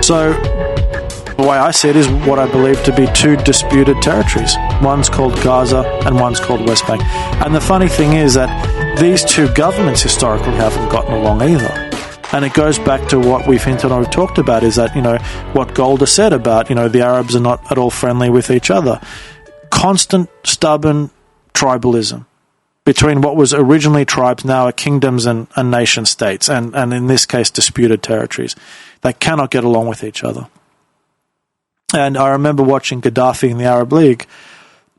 So the way I see it is what I believe to be two disputed territories. One's called Gaza and one's called West Bank. And the funny thing is that these two governments historically haven't gotten along either. And it goes back to what we've hinted on, we've talked about, is that, what Golda said about, the Arabs are not at all friendly with each other. Constant, stubborn tribalism between what was originally tribes, now are kingdoms and nation states, and in this case, disputed territories. They cannot get along with each other. And I remember watching Gaddafi in the Arab League,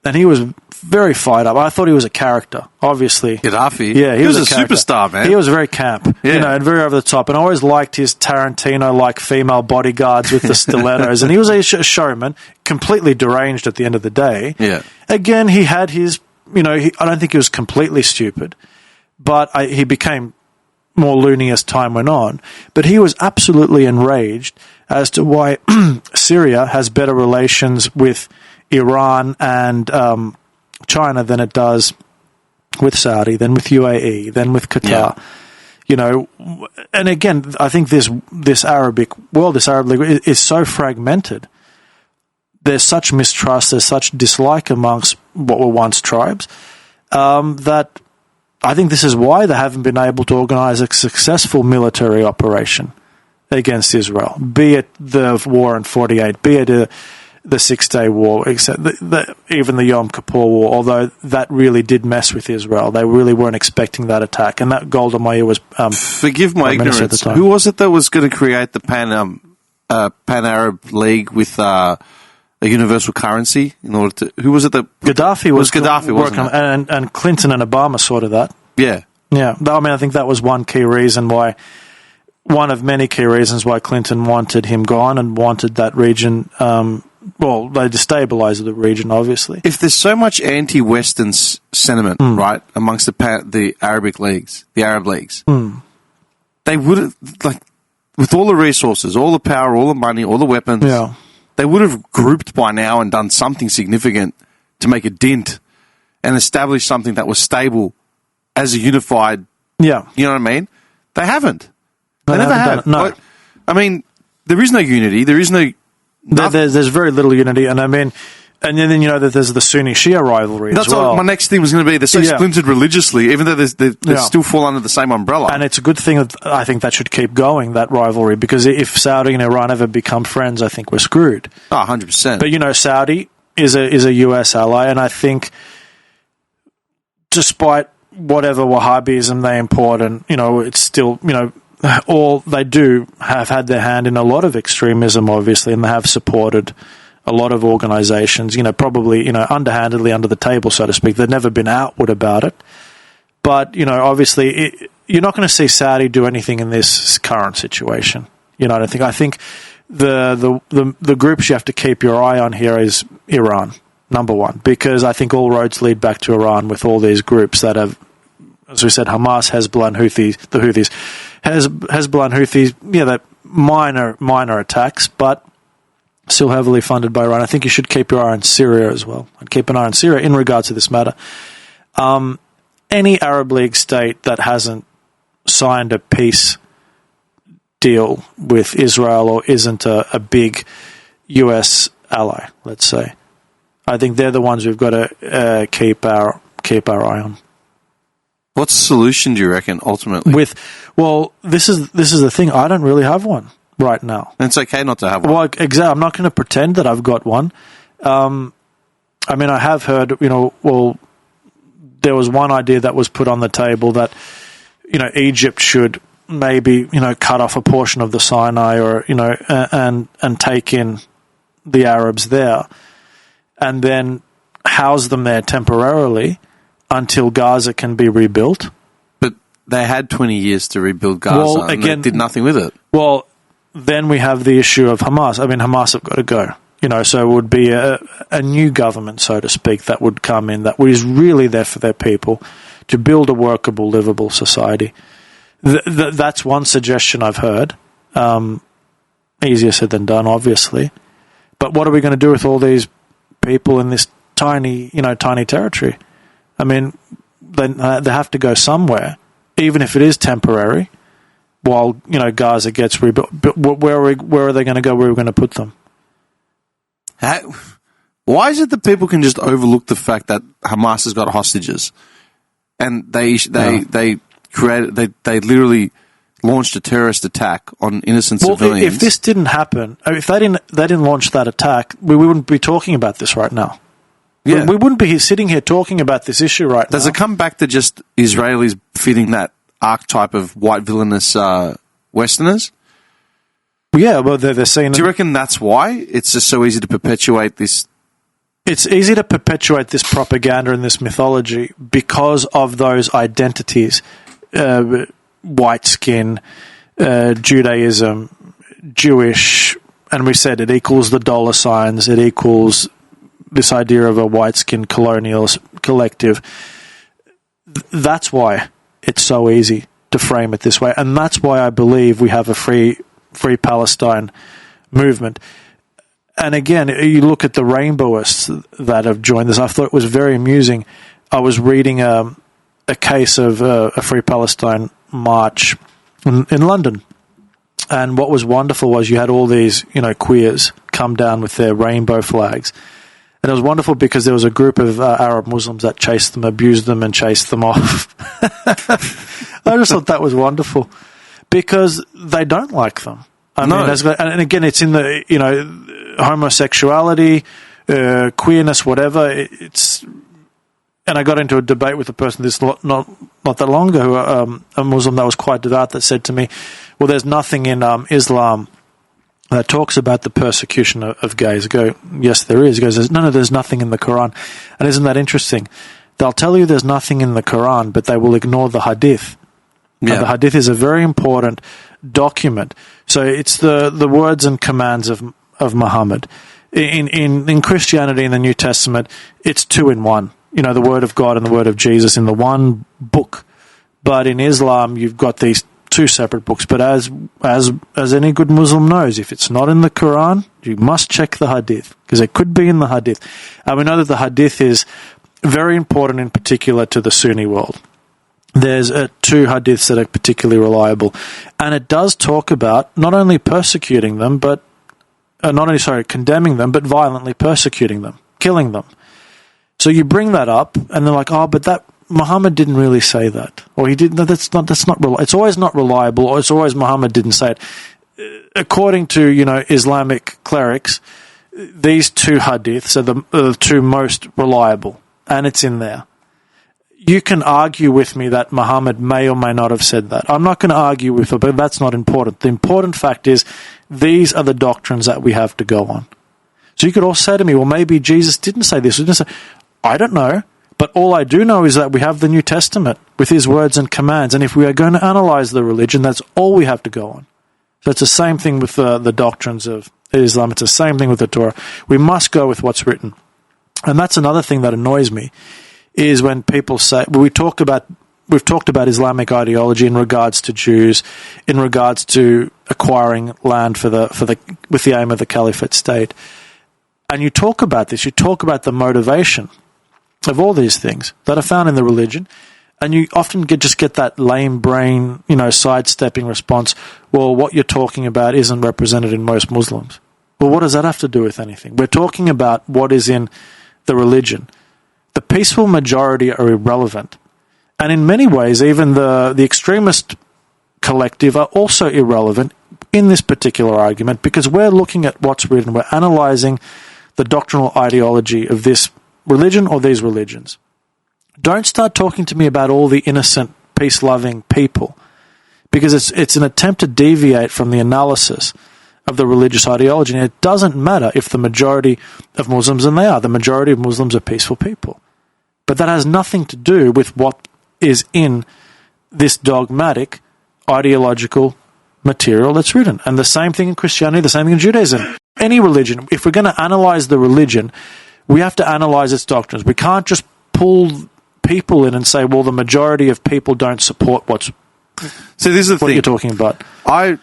and he was very fired up. I thought he was a character, obviously. Gaddafi? Yeah, he was a superstar, man. He was very camp, and very over the top. And I always liked his Tarantino-like female bodyguards with the stilettos. And he was a showman, completely deranged at the end of the day. Yeah. Again, he had his, I don't think he was completely stupid, but he became more loony as time went on. But he was absolutely enraged as to why Syria has better relations with Iran and China than it does with Saudi, than with UAE, than with Qatar. Yeah. And again, I think this Arab League is so fragmented. There's such mistrust, there's such dislike amongst what were once tribes, that I think this is why they haven't been able to organize a successful military operation against Israel, be it the war in 48, be it the Six-Day War, except even the Yom Kippur War, although that really did mess with Israel. They really weren't expecting that attack, and that Golda Meir was... forgive my ignorance. Who was it that was going to create the Pan-Arab League with a universal currency in order to... Who was it that... Gaddafi was Gaddafi, wasn't it? And Clinton and Obama sorted that. Yeah. Yeah. I think that was one key reason why... One of many key reasons why Clinton wanted him gone and wanted that region... they destabilized the region, obviously. If there's so much anti-Western sentiment, right, amongst the Arabic leagues, the Arab leagues, they would have, with all the resources, all the power, all the money, all the weapons, they would have grouped by now and done something significant to make a dent and establish something that was stable as a unified, you know what I mean? They haven't. They never have. No. There is no unity. There is no... There's very little unity, and then that there's the Sunni-Shia rivalry as well. My next thing was going to be, they're so splintered religiously, even though they still fall under the same umbrella. And it's a good thing that I think that should keep going, that rivalry, because if Saudi and Iran ever become friends, I think we're screwed. Oh, 100%. But, Saudi is a US ally, and I think despite whatever Wahhabism they import, and, it's still, all they do have had their hand in a lot of extremism, obviously, and they have supported a lot of organizations, probably, underhandedly under the table, so to speak. They've never been outward about it. But, obviously, you're not going to see Saudi do anything in this current situation. I think the groups you have to keep your eye on here is Iran, number one, because I think all roads lead back to Iran with all these groups that have, as we said, Hamas, Hezbollah, and the Houthis. Hezbollah and Houthis, that minor attacks, but still heavily funded by Iran. I think you should keep your eye on Syria as well, and keep an eye on Syria in regards to this matter. Any Arab League state that hasn't signed a peace deal with Israel or isn't a big US ally, let's say, I think they're the ones we've got to keep our eye on. What's the solution, do you reckon, ultimately? This is the thing. I don't really have one right now. And it's okay not to have one. Well, exactly. I'm not going to pretend that I've got one. I have heard, there was one idea that was put on the table that, Egypt should maybe, cut off a portion of the Sinai or, and take in the Arabs there and then house them there temporarily until Gaza can be rebuilt. But they had 20 years to rebuild Gaza and they did nothing with it. Well, then we have the issue of Hamas. Hamas have got to go. So it would be a new government, so to speak, that would come in, that is really there for their people to build a workable, livable society. That's one suggestion I've heard. Easier said than done, obviously. But what are we going to do with all these people in this tiny territory? They have to go somewhere, even if it is temporary. while Gaza gets rebuilt. But where are they going to go? Where are we going to put them? Why is it that people can just overlook the fact that Hamas has got hostages, and they literally launched a terrorist attack on innocent civilians? If this didn't happen, if they didn't launch that attack, we wouldn't be talking about this right now. Yeah. We wouldn't be sitting here talking about this issue right now. Does it come back to just Israelis fitting that archetype of white villainous Westerners? Yeah, well, they're seen. Do you reckon that's why it's just so easy to perpetuate this? It's easy to perpetuate this propaganda and this mythology because of those identities: white skin, Judaism, Jewish, and we said it equals the dollar signs. It equals this idea of a white skin colonial collective. That's why it's so easy to frame it this way, and that's why I believe we have a free Palestine movement. And again, you look at the rainbowists that have joined this. I thought it was very amusing. I was reading a case of a Free Palestine march in London, and what was wonderful was you had all these queers come down with their rainbow flags. And it was wonderful because there was a group of Arab Muslims that chased them, abused them, and chased them off. I just thought that was wonderful because they don't like them. I mean, and again, it's in the homosexuality, queerness, whatever. And I got into a debate with a person not that long ago, a Muslim that was quite devout, that said to me, "Well, there's nothing in Islam that talks about the persecution of gays." I go, "Yes, there is." He goes, No, there's nothing in the Quran." And isn't that interesting? They'll tell you there's nothing in the Quran, but they will ignore the Hadith. Yeah. And the Hadith is a very important document. So it's the words and commands of Muhammad. In Christianity, in the New Testament, it's 2 in 1. The Word of God and the Word of Jesus in the one book. But in Islam, you've got these 2 separate books. But as any good Muslim knows, if it's not in the Quran, you must check the Hadith, because it could be in the Hadith. And we know that the Hadith is very important, in particular to the Sunni world. There's 2 hadiths that are particularly reliable, and it does talk about not only persecuting them, but condemning them, but violently persecuting them, killing them. So you bring that up, and they're like, "Oh, but that Muhammad didn't really say that, or he didn't. That's not. It's always not reliable, or it's always Muhammad didn't say it." According to Islamic clerics, these 2 hadiths are the 2 most reliable, and it's in there. You can argue with me that Muhammad may or may not have said that. I'm not going to argue with it, but that's not important. The important fact is these are the doctrines that we have to go on. So you could also say to me, well, maybe Jesus didn't say this. I don't know. But all I do know is that we have the New Testament with his words and commands. And if we are going to analyze the religion, that's all we have to go on. So it's the same thing with the doctrines of Islam. It's the same thing with the Torah. We must go with what's written. And that's another thing that annoys me, is when people say, we've talked about Islamic ideology in regards to Jews, in regards to acquiring land with the aim of the caliphate state. And you talk about this, you talk about the motivation of all these things that are found in the religion, and you often just get that lame brain, sidestepping response, well, what you're talking about isn't represented in most Muslims. Well, what does that have to do with anything? We're talking about what is in the religion. The peaceful majority are irrelevant. And in many ways, even the extremist collective are also irrelevant in this particular argument, because we're looking at what's written. We're analysing the doctrinal ideology of this religion or these religions. Don't start talking to me about all the innocent, peace-loving people, because it's an attempt to deviate from the analysis of the religious ideology. And it doesn't matter if the majority of Muslims, and they are, the majority of Muslims are peaceful people. But that has nothing to do with what is in this dogmatic, ideological material that's written. And the same thing in Christianity, the same thing in Judaism. Any religion, if we're going to analyze the religion, we have to analyze its doctrines. We can't just pull people in and say, well, the majority of people don't support what you're talking about. I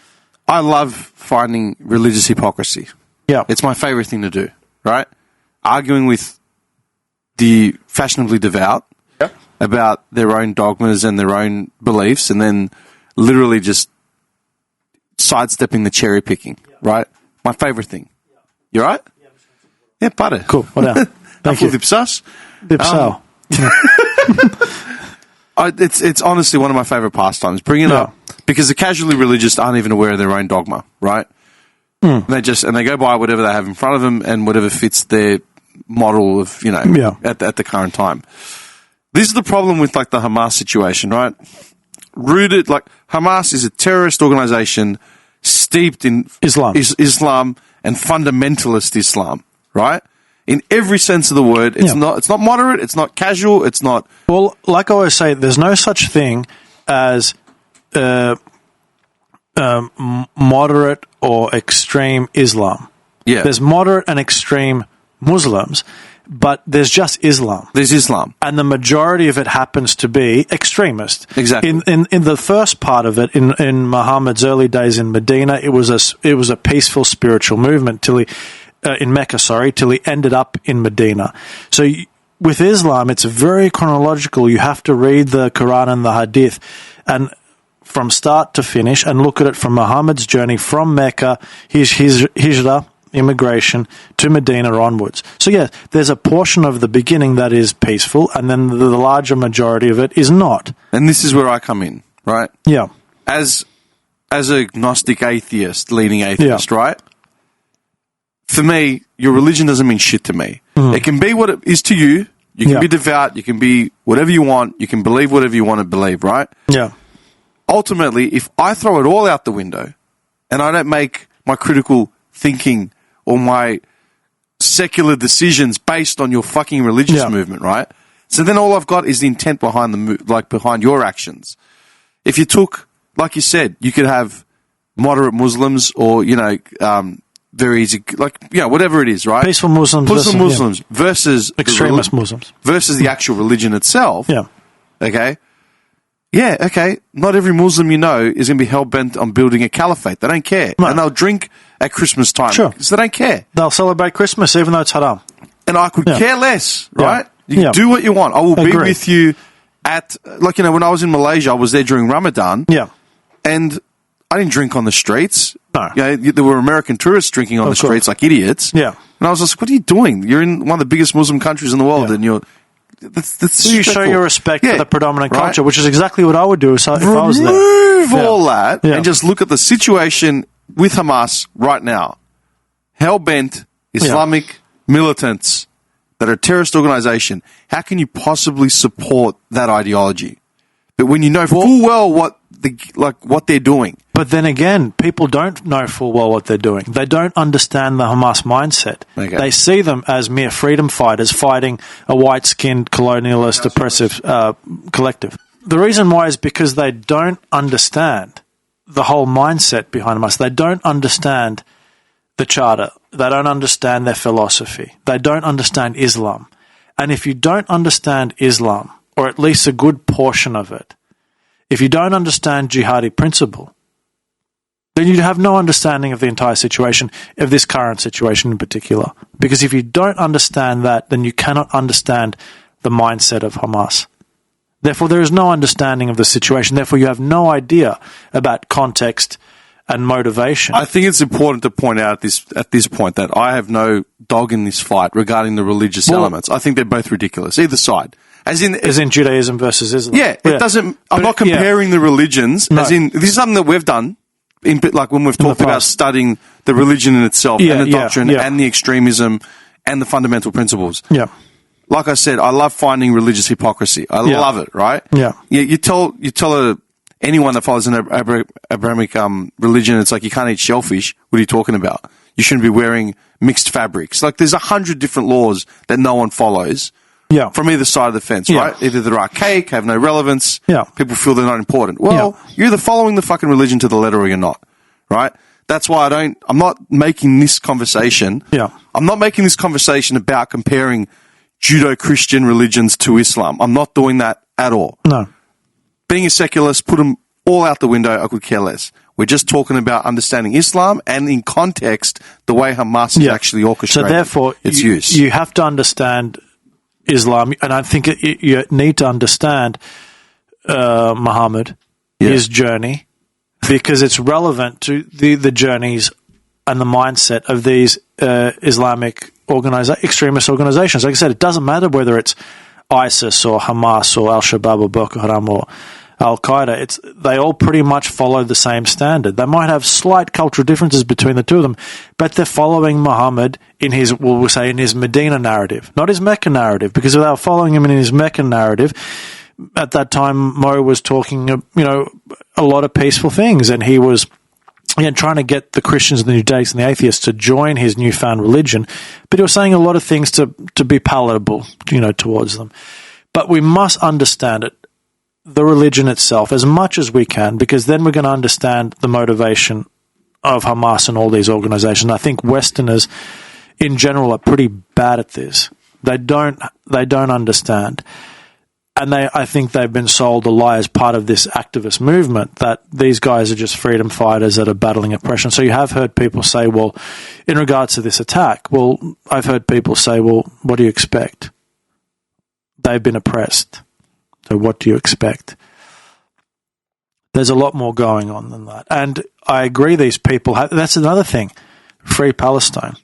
love finding religious hypocrisy. Yeah. It's my favorite thing to do, right? Arguing with the fashionably devout about their own dogmas and their own beliefs, and then literally just sidestepping the cherry picking, right? My favorite thing. You all right? Yeah, butter. Cool. Well done. Thank you. Dipsas. Dipsal. It's honestly one of my favorite pastimes. Bring it up because the casually religious aren't even aware of their own dogma, right? And they go by whatever they have in front of them and whatever fits their model of at the current time. This is the problem with like the Hamas situation, right? Rooted like Hamas is a terrorist organization steeped in Islam and fundamentalist Islam, right? In every sense of the word, it's not moderate, it's not casual, it's not. Well, like I always say, there's no such thing as moderate or extreme Islam. Yeah, there's moderate and extreme Muslims, but there's just Islam. There's Islam, and the majority of it happens to be extremist. Exactly. In the first part of it, in Muhammad's early days in Medina, it was a peaceful spiritual movement till he. In Mecca, till he ended up in Medina. So with Islam, it's very chronological. You have to read the Quran and the Hadith and from start to finish and look at it from Muhammad's journey from Mecca, his hijrah, immigration, to Medina onwards. So yeah, there's a portion of the beginning that is peaceful and then the larger majority of it is not. And this is where I come in, right? Yeah. As a Gnostic atheist, leaning atheist, right? For me, your religion doesn't mean shit to me. It can be what it is to you. You can be devout. You can be whatever you want. You can believe whatever you want to believe, right? Yeah. Ultimately, if I throw it all out the window and I don't make my critical thinking or my secular decisions based on your fucking religious movement, right? So then all I've got is the intent behind your actions. If you took, like you said, you could have moderate Muslims or, very easy, whatever it is, right? Peaceful Muslims. Versus extremist Muslims. Versus the actual religion itself. Yeah. Okay? Yeah, okay. Not every Muslim you know is going to be hell-bent on building a caliphate. They don't care. No. And they'll drink at Christmas time. Sure. Because they don't care. They'll celebrate Christmas even though it's haram. And I could care less, right? You can do what you want. I will be with you at, when I was in Malaysia, I was there during Ramadan. Yeah. And I didn't drink on the streets. No. There were American tourists drinking on the streets like idiots. Yeah. And I was like, what are you doing? You're in one of the biggest Muslim countries in the world and that's you show your respect for the predominant culture, which is exactly what I would do if I was there. Remove all that and just look at the situation with Hamas right now. Hell-bent Islamic militants that are a terrorist organization. How can you possibly support that ideology? But when you know full well what they're doing. But then again, people don't know full well what they're doing. They don't understand the Hamas mindset. Okay. They see them as mere freedom fighters fighting a white-skinned, colonialist, oppressive collective. The reason why is because they don't understand the whole mindset behind Hamas. They don't understand the charter. They don't understand their philosophy. They don't understand Islam. And if you don't understand Islam, or at least a good portion of it, if you don't understand jihadi principle, then you have no understanding of the entire situation, of this current situation in particular. Because if you don't understand that, then you cannot understand the mindset of Hamas. Therefore, there is no understanding of the situation. Therefore, you have no idea about context and motivation. I think it's important to point out at this point that I have no dog in this fight regarding the religious elements. I think they're both ridiculous, either side. As in Judaism versus Islam. Yeah, it doesn't. I'm not comparing the religions. No. As in, this is something that we've done. When we've talked about studying the religion in itself and the doctrine and the extremism and the fundamental principles. Yeah. Like I said, I love finding religious hypocrisy. I love it. Right. Yeah. You tell anyone that follows an Abrahamic religion, it's like you can't eat shellfish. What are you talking about? You shouldn't be wearing mixed fabrics. Like there's 100 different laws that no one follows. Yeah. From either side of the fence, right? Either they're archaic, have no relevance, people feel they're not important. Well, you're either following the fucking religion to the letter or you're not, right? That's why I'm not making this conversation. Yeah. I'm not making this conversation about comparing Judeo-Christian religions to Islam. I'm not doing that at all. No. Being a secularist, put them all out the window, I could care less. We're just talking about understanding Islam and in context, the way Hamas is actually orchestrated. So therefore, its use. You have to understand Islam, and I think you need to understand Muhammad, his journey, because it's relevant to the journeys and the mindset of these Islamic extremist organizations. Like I said, it doesn't matter whether it's ISIS or Hamas or Al-Shabaab or Boko Haram or Al-Qaeda. They all pretty much follow the same standard. They might have slight cultural differences between the two of them, but they're following Muhammad in his, we'll say, in his Medina narrative, not his Mecca narrative, because if they were following him in his Mecca narrative, at that time Mo was talking, a lot of peaceful things, and he was trying to get the Christians and the Judaics and the atheists to join his newfound religion, but he was saying a lot of things to be palatable, towards them. But we must understand it, the religion itself, as much as we can, because then we're going to understand the motivation of Hamas and all these organizations. I think Westerners, in general, are pretty bad at this. They don't understand. And I think they've been sold a lie as part of this activist movement that these guys are just freedom fighters that are battling oppression. So you have heard people say, well, in regards to this attack, I've heard people say, well, what do you expect? They've been oppressed. So what do you expect? There's a lot more going on than that. And I agree these people that's another thing. Free Palestine.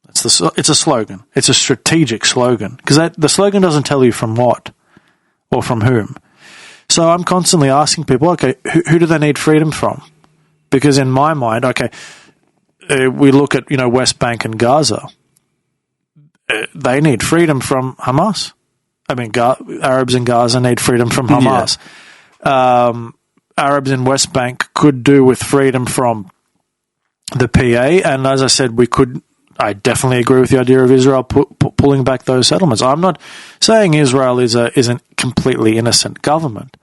It's a slogan. It's a strategic slogan. Because the slogan doesn't tell you from what or from whom. So I'm constantly asking people, okay, who do they need freedom from? Because in my mind, we look at, West Bank and Gaza. They need freedom from Hamas. I mean, Arabs in Gaza need freedom from Hamas. Yeah. Arabs in West Bank could do with freedom from the PA, and as I said, I definitely agree with the idea of Israel pulling back those settlements. I'm not saying Israel is a completely innocent government.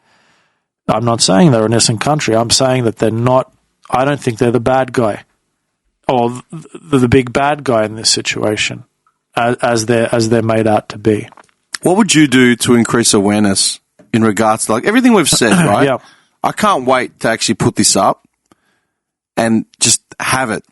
I'm not saying they're an innocent country. I'm saying that they're not. I don't think they're the bad guy or the big bad guy in this situation, as they're made out to be. What would you do to increase awareness in regards to everything we've said, right? Yeah. I can't wait to actually put this up and just have it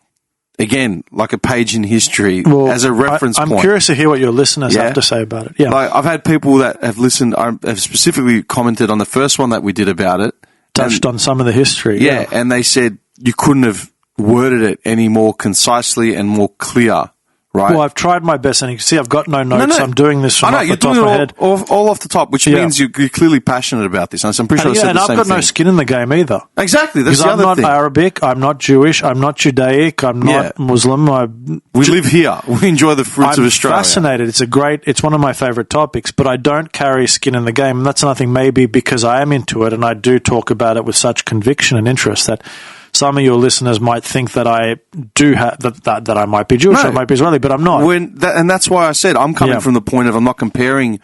again, like a page in history as a reference point. I'm curious to hear what your listeners have to say about it. Yeah. I've had people that have listened, have specifically commented on the first one that we did about it. Touched on some of the history. Yeah, and they said you couldn't have worded it any more concisely and more clear. Right. Well, I've tried my best, and you can see I've got no notes. No. I'm doing this from off the top of my head. All off the top, which means you're clearly passionate about this. And I'm pretty sure I said the same thing. And I've got no skin in the game either. Exactly. That's the other thing. I'm not Arabic, I'm not Jewish, I'm not Judaic, I'm not Muslim. We live here. We enjoy the fruits of Australia. I'm fascinated. It's one of my favourite topics, but I don't carry skin in the game. And that's nothing maybe because I am into it and I do talk about it with such conviction and interest that some of your listeners might think that I do have that I might be Jewish, or I might be Israeli, but I'm not. And that's why I said I'm coming from the point of I'm not comparing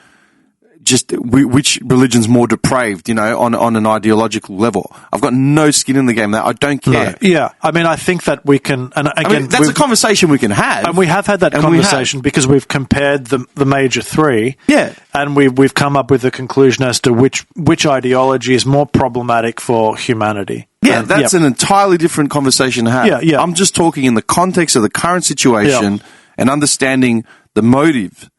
just which religion's more depraved, on an ideological level. I've got no skin in the game. That I don't care. No. Yeah, I mean, I think that we can, and again, that's a conversation we can have, and we have had that conversation because we've compared the major three. Yeah, and we've come up with a conclusion as to which ideology is more problematic for humanity. Yeah, that's an entirely different conversation to have. Yeah. I'm just talking in the context of the current situation and understanding the motive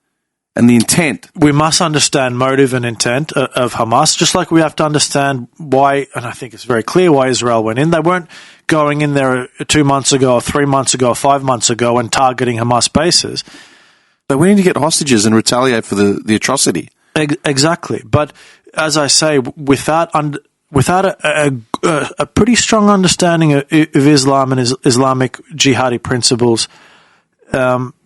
and the intent. We must understand motive and intent of Hamas, just like we have to understand why, and I think it's very clear why Israel went in. They weren't going in there 2 months ago, or 3 months ago, or 5 months ago and targeting Hamas bases. They went in to get hostages and retaliate for the atrocity. Exactly. But as I say, without a pretty strong understanding of Islam and Islamic jihadi principles,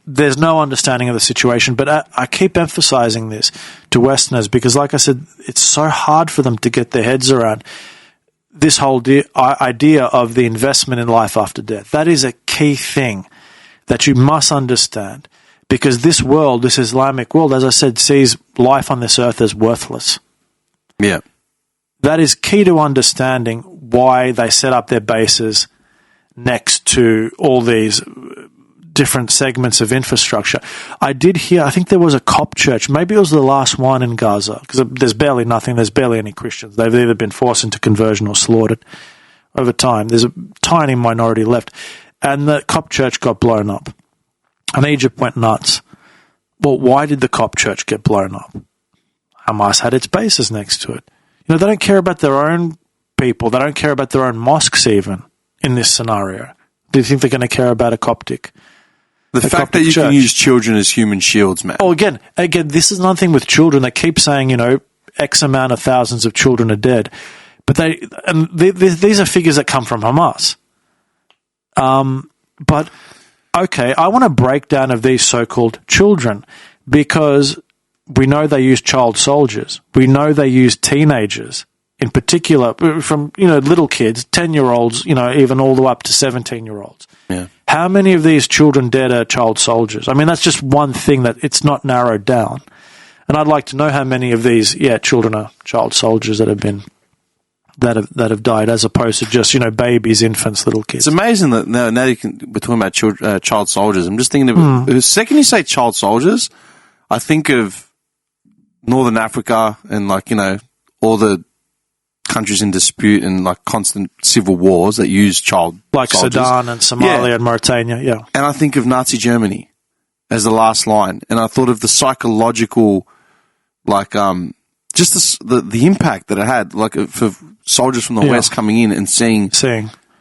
there's no understanding of the situation. But I keep emphasizing this to Westerners because, like I said, it's so hard for them to get their heads around this whole idea of the investment in life after death. That is a key thing that you must understand because this world, this Islamic world, as I said, sees life on this earth as worthless. Yeah. That is key to understanding why they set up their bases next to all these different segments of infrastructure. I did hear, I think there was a Cop church, maybe it was the last one in Gaza, because there's barely any Christians. They've either been forced into conversion or slaughtered over time. There's a tiny minority left. And the Cop church got blown up. And Egypt went nuts. Well, why did the Cop church get blown up? Hamas had its bases next to it. They don't care about their own people. They don't care about their own mosques even in this scenario. Do you think they're going to care about a Coptic? The fact that you can use children as human shields, man. Oh, again, this is another thing with children. They keep saying, X amount of thousands of children are dead. But these are figures that come from Hamas. But, okay, I want a breakdown of these so-called children because we know they use child soldiers. We know they use teenagers, in particular, from, little kids, 10-year-olds, even all the way up to 17-year-olds. Yeah. How many of these children dead are child soldiers? I mean, that's just one thing that it's not narrowed down. And I'd like to know how many of these, children are child soldiers that have died, as opposed to just, babies, infants, little kids. It's amazing that now we're talking about child soldiers. I'm just thinking of the second you say child soldiers, I think of Northern Africa and all the countries in dispute and constant civil wars that use child soldiers. Sudan and Somalia and Mauritania, yeah. And I think of Nazi Germany as the last line, and I thought of the psychological, just the impact that it had, for soldiers from the West coming in and seeing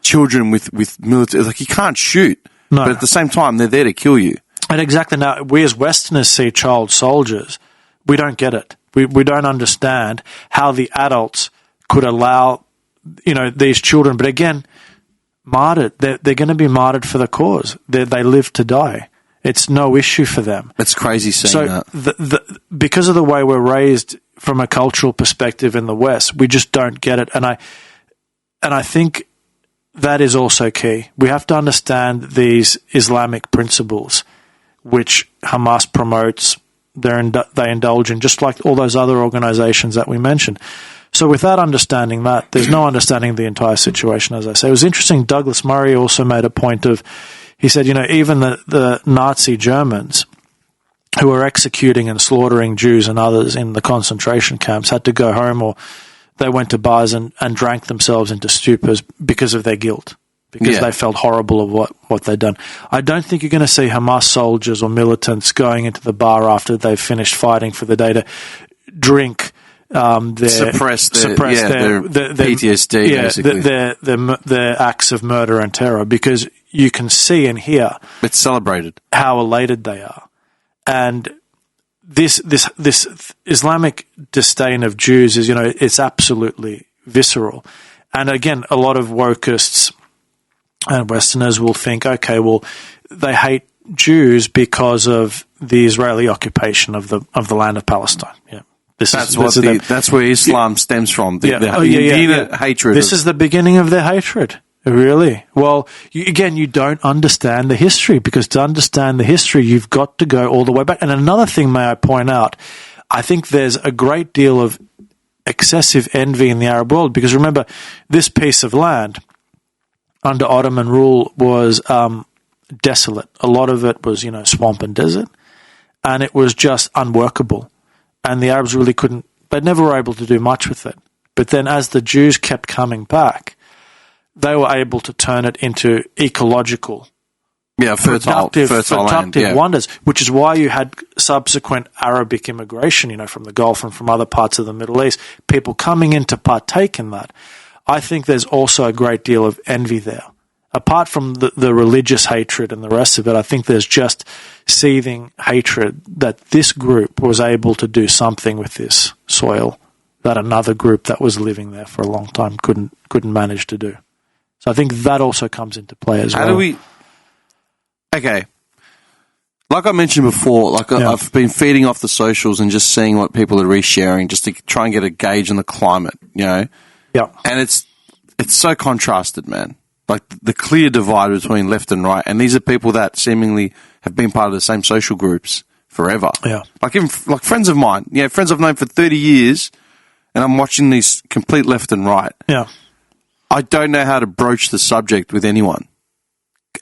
children with military, you can't shoot, but at the same time they're there to kill you. And exactly, now we as Westerners see child soldiers, we don't get it. We don't understand how the adults could allow, these children, but again, martyred. They're going to be martyred for the cause. They live to die. It's no issue for them. It's crazy saying that. Because of the way we're raised from a cultural perspective in the West, we just don't get it. And I think that is also key. We have to understand these Islamic principles, which Hamas promotes, they indulge in, just like all those other organizations that we mentioned. So without understanding that, there's no understanding the entire situation, as I say. It was interesting, Douglas Murray also made a point of, he said, even the Nazi Germans who were executing and slaughtering Jews and others in the concentration camps had to go home, or they went to bars and drank themselves into stupors because of their guilt, because they felt horrible of what they'd done. I don't think you're going to see Hamas soldiers or militants going into the bar after they've finished fighting for the day to drink, suppress their PTSD, basically. Their acts of murder and terror, because you can see and hear it's celebrated how elated they are. And this Islamic disdain of Jews is, it's absolutely visceral. And again, a lot of wokists and Westerners will think, okay, well, they hate Jews because of the Israeli occupation of the land of Palestine. Yeah. That's where Islam stems from. The hatred. This is the beginning of their hatred. Really? Well, you don't understand the history, because to understand the history, you've got to go all the way back. And another thing, may I point out, I think there's a great deal of excessive envy in the Arab world, because remember, this piece of land under Ottoman rule was desolate. A lot of it was, swamp and desert, and it was just unworkable. And the Arabs really they never were able to do much with it. But then as the Jews kept coming back, they were able to turn it into ecological, productive land, wonders, which is why you had subsequent Arabic immigration, from the Gulf and from other parts of the Middle East, people coming in to partake in that. I think there's also a great deal of envy there. Apart from the religious hatred and the rest of it, I think there's just seething hatred that this group was able to do something with this soil that another group that was living there for a long time couldn't manage to do. So I think that also comes into play as well. Okay. Like I mentioned before, I've been feeding off the socials and just seeing what people are resharing just to try and get a gauge on the climate, Yeah. And it's so contrasted, man. The clear divide between left and right. And these are people that seemingly have been part of the same social groups forever. Yeah. Even friends of mine, friends I've known for 30 years, and I'm watching these complete left and right. Yeah. I don't know how to broach the subject with anyone.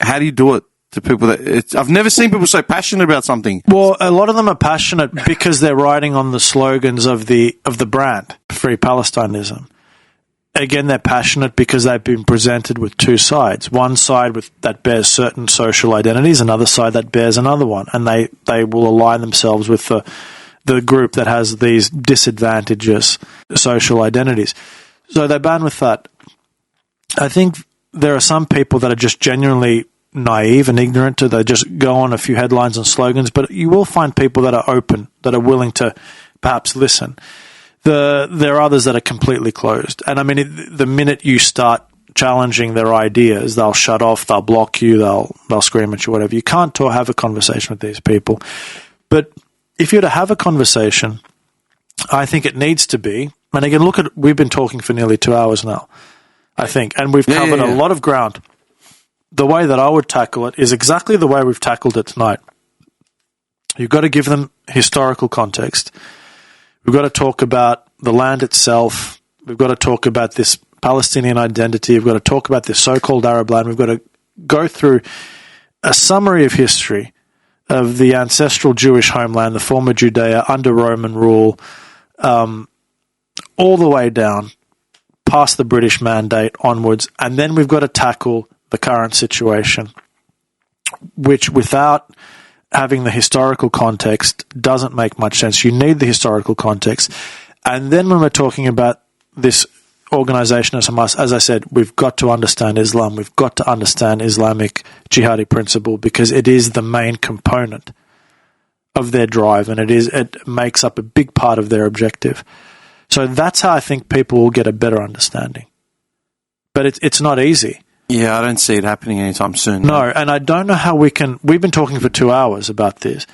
How do you do it to people I've never seen people so passionate about something. Well, a lot of them are passionate because they're riding on the slogans of the brand, Free Palestinism. Again, they're passionate because they've been presented with two sides. One side that bears certain social identities, another side that bears another one. And they will align themselves with the group that has these disadvantageous social identities. So they ban with that. I think there are some people that are just genuinely naive and ignorant to, they just go on a few headlines and slogans, but you will find people that are open, that are willing to perhaps listen. There are others that are completely closed. And I mean, the minute you start challenging their ideas, they'll shut off, they'll block you, they'll scream at you, whatever. You can't have a conversation with these people. But if you're to have a conversation, I think it needs to be, and again, we've been talking for nearly 2 hours now, I think, and we've covered a lot of ground. The way that I would tackle it is exactly the way we've tackled it tonight. You've got to give them historical context. We've got to talk about the land itself. We've got to talk about this Palestinian identity. We've got to talk about this so-called Arab land. We've got to go through a summary of history of the ancestral Jewish homeland, the former Judea under Roman rule, all the way down past the British Mandate onwards. And then we've got to tackle the current situation, which without having the historical context doesn't make much sense. You need the historical context. And then when we're talking about this organization as Hamas, as I said, we've got to understand Islam. We've got to understand Islamic jihadi principle, because it is the main component of their drive, and it makes up a big part of their objective. So that's how I think people will get a better understanding. But it's not easy. Yeah, I don't see it happening anytime soon. No, and I don't know how we've been talking for 2 hours about this.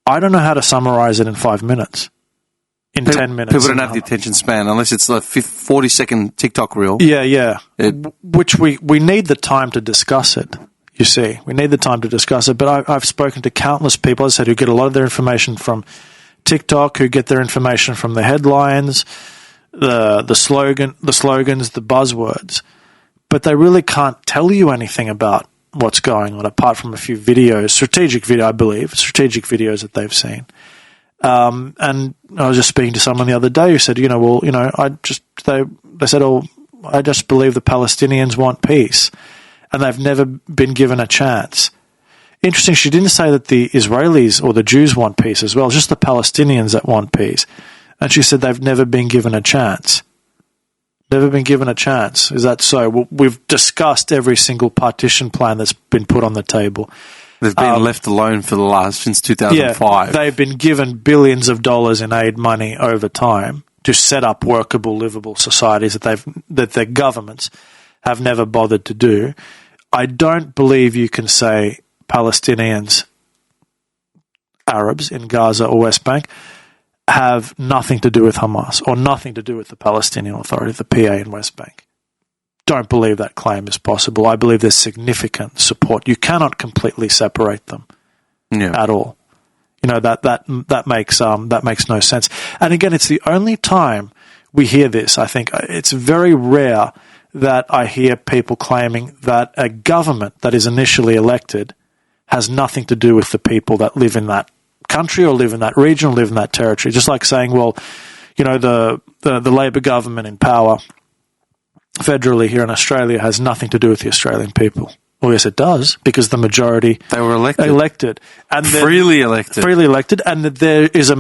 I don't know how to summarize it in 5 minutes, in 10 minutes. People don't have the attention span unless it's a 40-second TikTok reel. Yeah. Which we need the time to discuss it, you see. We need the time to discuss it. But I've spoken to countless people, as I said, who get a lot of their information from TikTok, who get their information from the headlines, the slogans, the buzzwords. But they really can't tell you anything about what's going on, apart from a few videos, strategic videos that they've seen. And I was just speaking to someone the other day who said, they said, I just believe the Palestinians want peace, and they've never been given a chance. Interesting, she didn't say that the Israelis or the Jews want peace as well, it's just the Palestinians that want peace. And she said they've never been given a chance. Never been given a chance. Is that so? Well, we've discussed every single partition plan that's been put on the table. They've been left alone since 2005. Yeah, they've been given billions of dollars in aid money over time to set up workable, livable societies that their governments have never bothered to do. I don't believe you can say Palestinians, Arabs in Gaza or West Bank, have nothing to do with Hamas or nothing to do with the Palestinian Authority, the PA in West Bank. Don't believe that claim is possible. I believe there's significant support. You cannot completely separate them at all. That makes no sense. And again, it's the only time we hear this. I think it's very rare that I hear people claiming that a government that is initially elected has nothing to do with the people that live in that country or live in that region or live in that territory. Just like saying, well, the Labor government in power federally here in Australia has nothing to do with the Australian people. Well, yes, it does, because the majority they were elected and freely elected, and that there is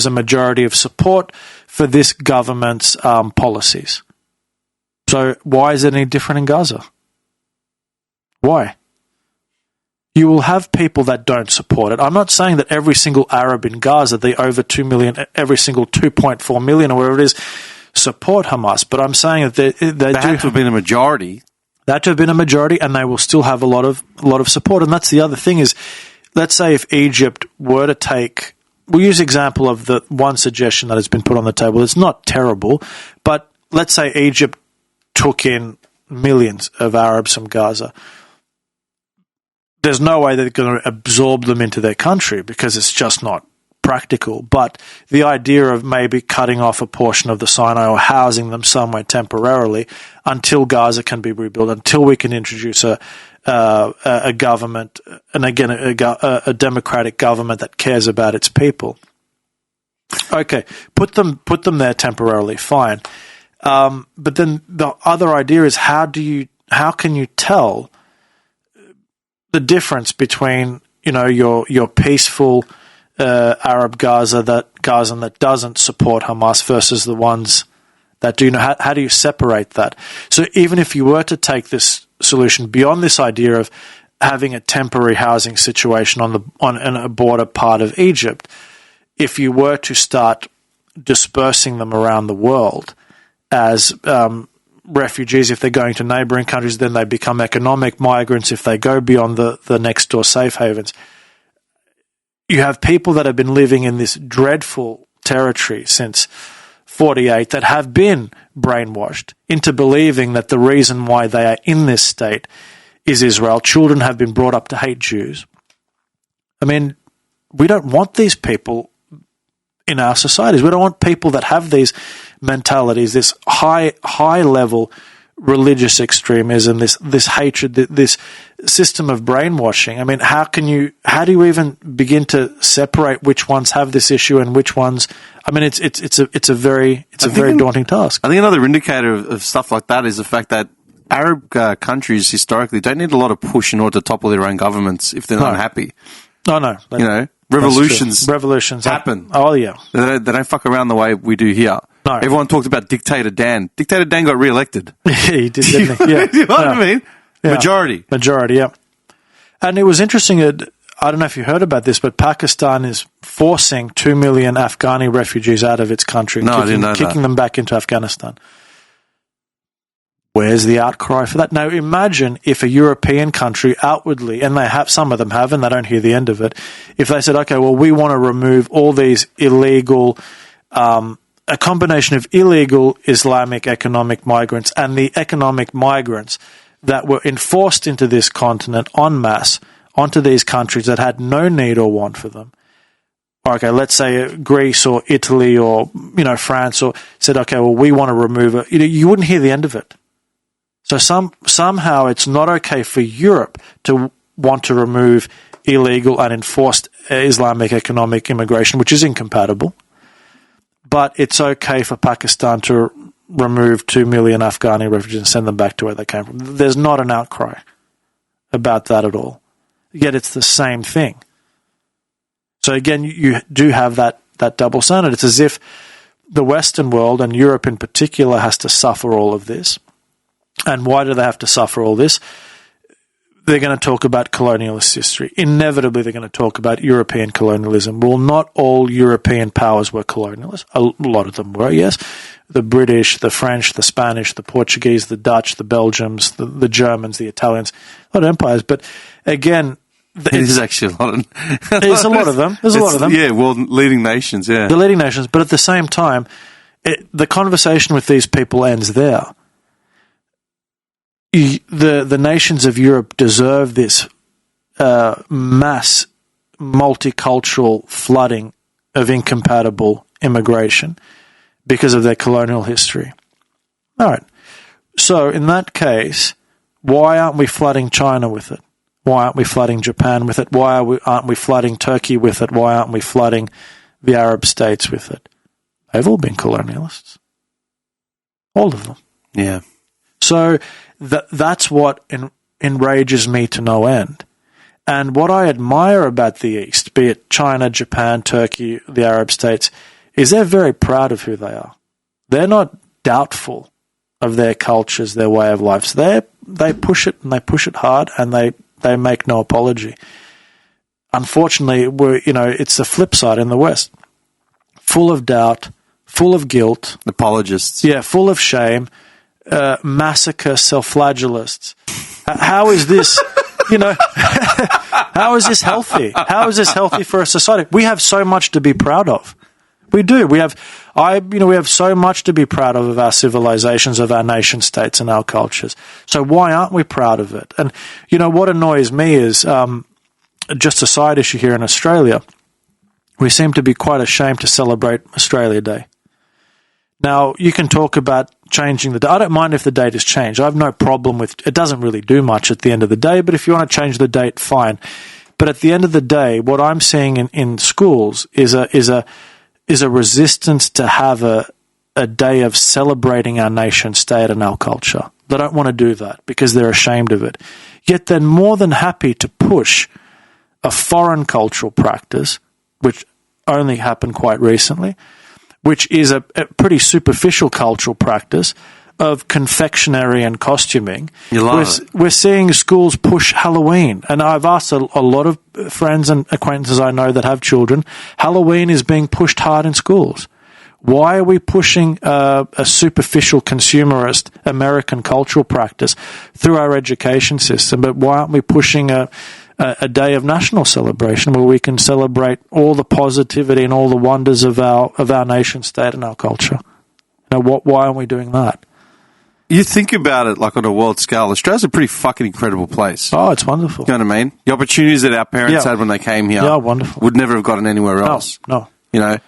a majority of support for this government's policies. So why is it any different in Gaza? Why? You will have people that don't support it. I'm not saying that every single Arab in Gaza, the over 2 million, every single 2.4 million or whatever it is, support Hamas. But I'm saying that they have to have been a majority. They have to have been a majority, and they will still have a lot of support. And that's the other thing is, let's say if Egypt were to take, we'll use the example of the one suggestion that has been put on the table. It's not terrible, but let's say Egypt took in millions of Arabs from Gaza. There's no way they're going to absorb them into their country because it's just not practical. But the idea of maybe cutting off a portion of the Sinai or housing them somewhere temporarily until Gaza can be rebuilt, until we can introduce a government, and again a democratic government that cares about its people. Okay, put them there temporarily, fine. But then the other idea is how can you tell the difference between your peaceful Arab Gaza that doesn't support Hamas versus the ones that? Do you know how do you separate that? So even if you were to take this solution beyond this idea of having a temporary housing situation in a border part of Egypt, if you were to start dispersing them around the world as refugees, if they're going to neighbouring countries, then they become economic migrants if they go beyond the next door safe havens. You have people that have been living in this dreadful territory since 48 that have been brainwashed into believing that the reason why they are in this state is Israel. Children have been brought up to hate Jews. I mean, we don't want these people in our societies. We don't want people that have these mentalities, this high level religious extremism, this hatred, this system of brainwashing. I mean, how do you even begin to separate which ones have this issue and which ones? I mean, it's a very daunting task. I think another indicator of stuff like that is the fact that Arab countries historically don't need a lot of push in order to topple their own governments if they're not happy. Oh no, revolutions happen. Oh yeah, they don't fuck around the way we do here. No. Everyone talked about Dictator Dan. Dictator Dan got re-elected. He did, didn't he? Yeah. You know what I mean? Yeah. Majority, yeah. And it was interesting, I don't know if you heard about this, but Pakistan is forcing 2 million Afghani refugees out of its country. No, I didn't know that. Kicking them back into Afghanistan. Where's the outcry for that? Now, imagine if a European country outwardly, and some of them have, and they don't hear the end of it, if they said, okay, well, we want to remove all these illegal, a combination of illegal Islamic economic migrants and the economic migrants that were enforced into this continent en masse onto these countries that had no need or want for them. Okay, let's say Greece or Italy or France or said, okay, well, we want to remove it. You wouldn't hear the end of it. So somehow it's not okay for Europe to want to remove illegal and enforced Islamic economic immigration, which is incompatible. But it's okay for Pakistan to remove 2 million Afghani refugees and send them back to where they came from. There's not an outcry about that at all. Yet it's the same thing. So again, you do have that double standard. It's as if the Western world, and Europe in particular, has to suffer all of this. And why do they have to suffer all this? They're going to talk about colonialist history. Inevitably, they're going to talk about European colonialism. Well, not all European powers were colonialists. A lot of them were, yes. The British, the French, the Spanish, the Portuguese, the Dutch, the Belgians, the Germans, the Italians, a lot of empires. But again, it is actually a lot of there's a lot of them. There's a lot of them. Yeah, leading nations, yeah. The leading nations. But at the same time, the conversation with these people ends there. The nations of Europe deserve this mass multicultural flooding of incompatible immigration because of their colonial history. All right. So in that case, why aren't we flooding China with it? Why aren't we flooding Japan with it? Why aren't we flooding Turkey with it? Why aren't we flooding the Arab states with it? They've all been colonialists. All of them. Yeah. So that's what enrages me to no end. And what I admire about the East, be it China, Japan, Turkey, the Arab states, is they're very proud of who they are. They're not doubtful of their cultures, their way of life. So they push it, and they push it hard, and they make no apology. Unfortunately, it's the flip side in the West. Full of doubt, full of guilt. Apologists. Yeah, full of shame. Massacre self-flagelists. How is this, how is this healthy? How is this healthy for a society? We have so much to be proud of. We do. We have so much to be proud of our civilizations, of our nation states and our cultures. So why aren't we proud of it? And, what annoys me is, just a side issue here in Australia, we seem to be quite ashamed to celebrate Australia Day. Now, you can talk about changing the date. I don't mind if the date is changed. I have no problem with it. Doesn't really do much at the end of the day, but if you want to change the date, fine. But at the end of the day, what I'm seeing in schools is a resistance to have a day of celebrating our nation state and our culture. They don't want to do that because they're ashamed of it. Yet they're more than happy to push a foreign cultural practice, which only happened quite recently, which is a pretty superficial cultural practice of confectionery and costuming. We're seeing schools push Halloween. And I've asked a lot of friends and acquaintances I know that have children. Halloween is being pushed hard in schools. Why are we pushing a superficial consumerist American cultural practice through our education system? But why aren't we pushing a day of national celebration where we can celebrate all the positivity and all the wonders of our nation state and our culture? Why aren't we doing that? You think about it like on a world scale, Australia's a pretty fucking incredible place. Oh, it's wonderful. You know what I mean? The opportunities that our parents had when they came here wonderful. would never have gotten anywhere else. No. You know?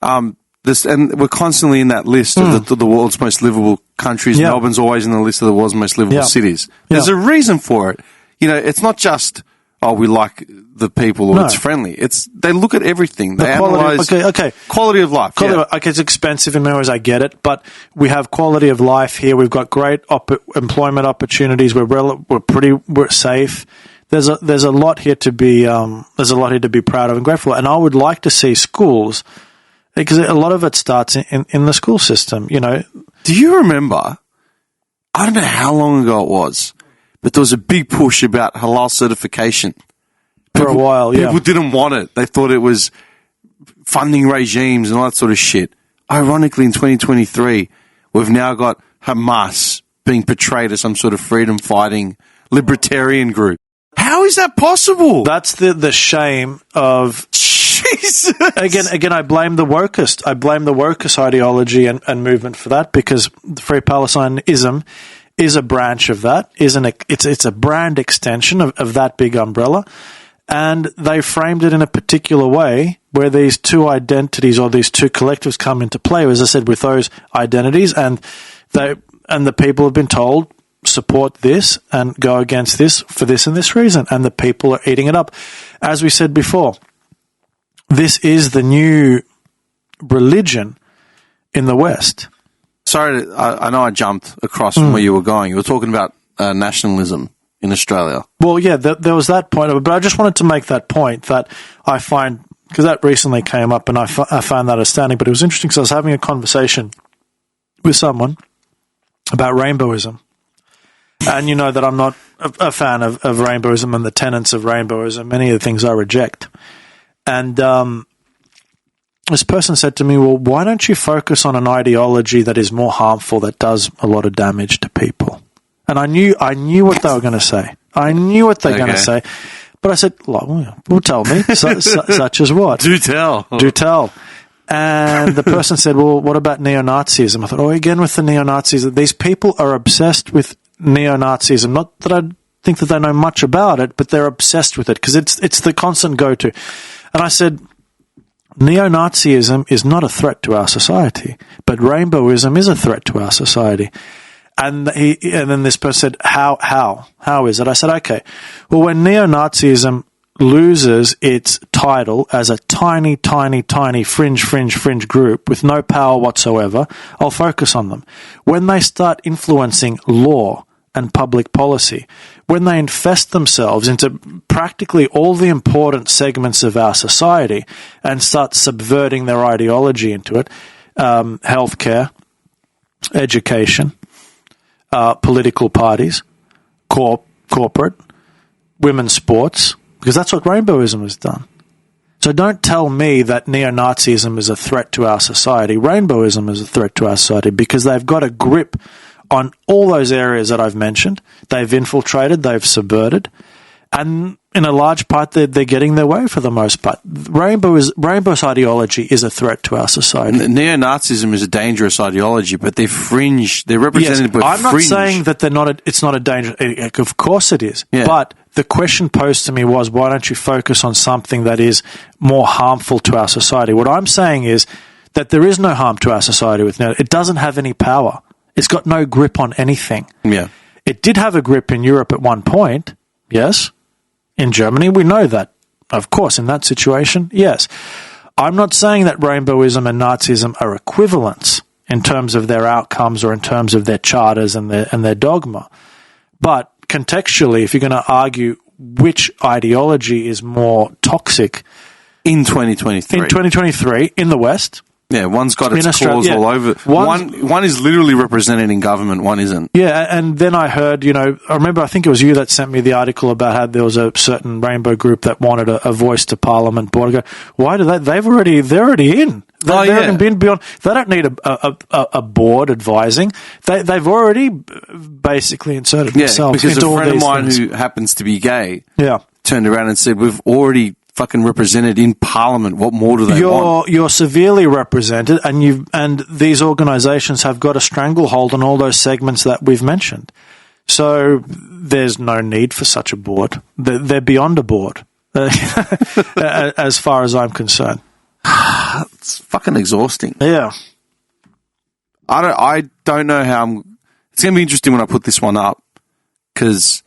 And we're constantly in that list of the world's most livable countries. Yeah. Melbourne's always in the list of the world's most livable cities. There's a reason for it. You know, it's not just, we like the people or it's friendly. They look at everything. They analyze quality of life. Okay, it's expensive in many ways, I get it, but we have quality of life here. We've got great employment opportunities. We're safe. There's a lot here to be proud of and grateful. And I would like to see schools, because a lot of it starts in the school system, you know. Do you remember, I don't know how long ago it was, but there was a big push about halal certification. For a while, People didn't want it. They thought it was funding regimes and all that sort of shit. Ironically, in 2023, we've now got Hamas being portrayed as some sort of freedom-fighting libertarian group. How is that possible? That's the shame of... Jesus. Again, I blame the wokist. I blame the wokist ideology and movement for that, because Free Palestineism is a branch of that. It's a brand extension of that big umbrella, and they framed it in a particular way where these two identities or these two collectives come into play. As I said, with those identities, and the people have been told, support this and go against this for this and this reason, and the people are eating it up. As we said before, this is the new religion in the West. Sorry, I know I jumped across from where you were going. You were talking about nationalism in Australia. Well, yeah, there was that point of it, but I just wanted to make that point that I find, because that recently came up and I found that astounding, but it was interesting because I was having a conversation with someone about rainbowism. And you know that I'm not a fan of rainbowism and the tenets of rainbowism. Many of the things I reject. And this person said to me, well, why don't you focus on an ideology that is more harmful, that does a lot of damage to people? And I knew what they were going to say. I knew what they were going to say. But I said, well, tell me, such as what? Do tell. Do tell. And the person said, well, what about neo-Nazism? I thought, again with the neo-Nazis, these people are obsessed with neo-Nazism. Not that I think that they know much about it, but they're obsessed with it because it's the constant go-to. And I said, neo-Nazism is not a threat to our society, but rainbowism is a threat to our society. And then this person said, how is it? I said, okay, well, when neo-Nazism loses its title as a tiny, tiny, tiny fringe group with no power whatsoever, I'll focus on them. When they start influencing law and public policy, when they infest themselves into practically all the important segments of our society and start subverting their ideology into it, healthcare, education, political parties, corporate, women's sports, because that's what rainbowism has done. So don't tell me that neo-Nazism is a threat to our society. Rainbowism is a threat to our society because they've got a grip on all those areas that I've mentioned. They've infiltrated, they've subverted, and in a large part they're getting their way for the most part. Rainbow's ideology is a threat to our society. Neo-Nazism is a dangerous ideology, but they're fringe. They're represented by I'm not saying that it's not a danger. Of course it is. Yeah. But the question posed to me was, why don't you focus on something that is more harmful to our society? What I'm saying is that there is no harm to our society with neo. It doesn't have any power. It's got no grip on anything. Yeah. It did have a grip in Europe at one point, yes. In Germany, we know that. Of course, in that situation, yes. I'm not saying that rainbowism and Nazism are equivalents in terms of their outcomes or in terms of their charters and their dogma. But contextually, if you're going to argue which ideology is more toxic in 2023, in the West, Yeah, one's got its Australia, claws all over. One is literally represented in government, one isn't. Yeah, and then I heard, I think it was you that sent me the article about how there was a certain rainbow group that wanted a voice to Parliament board. I go, why do they? They're already in. They haven't been beyond. They don't need a board advising. They've already basically inserted themselves because into a all friend these of mine things. who happens to be gay, Yeah, turned around and said, "We've already fucking represented in Parliament. What more do they want?" You're severely represented, and these organisations have got a stranglehold on all those segments that we've mentioned. So there's no need for such a board. They're beyond a board, as far as I'm concerned. It's fucking exhausting. Yeah. I don't know how it's going to be interesting when I put this one up, because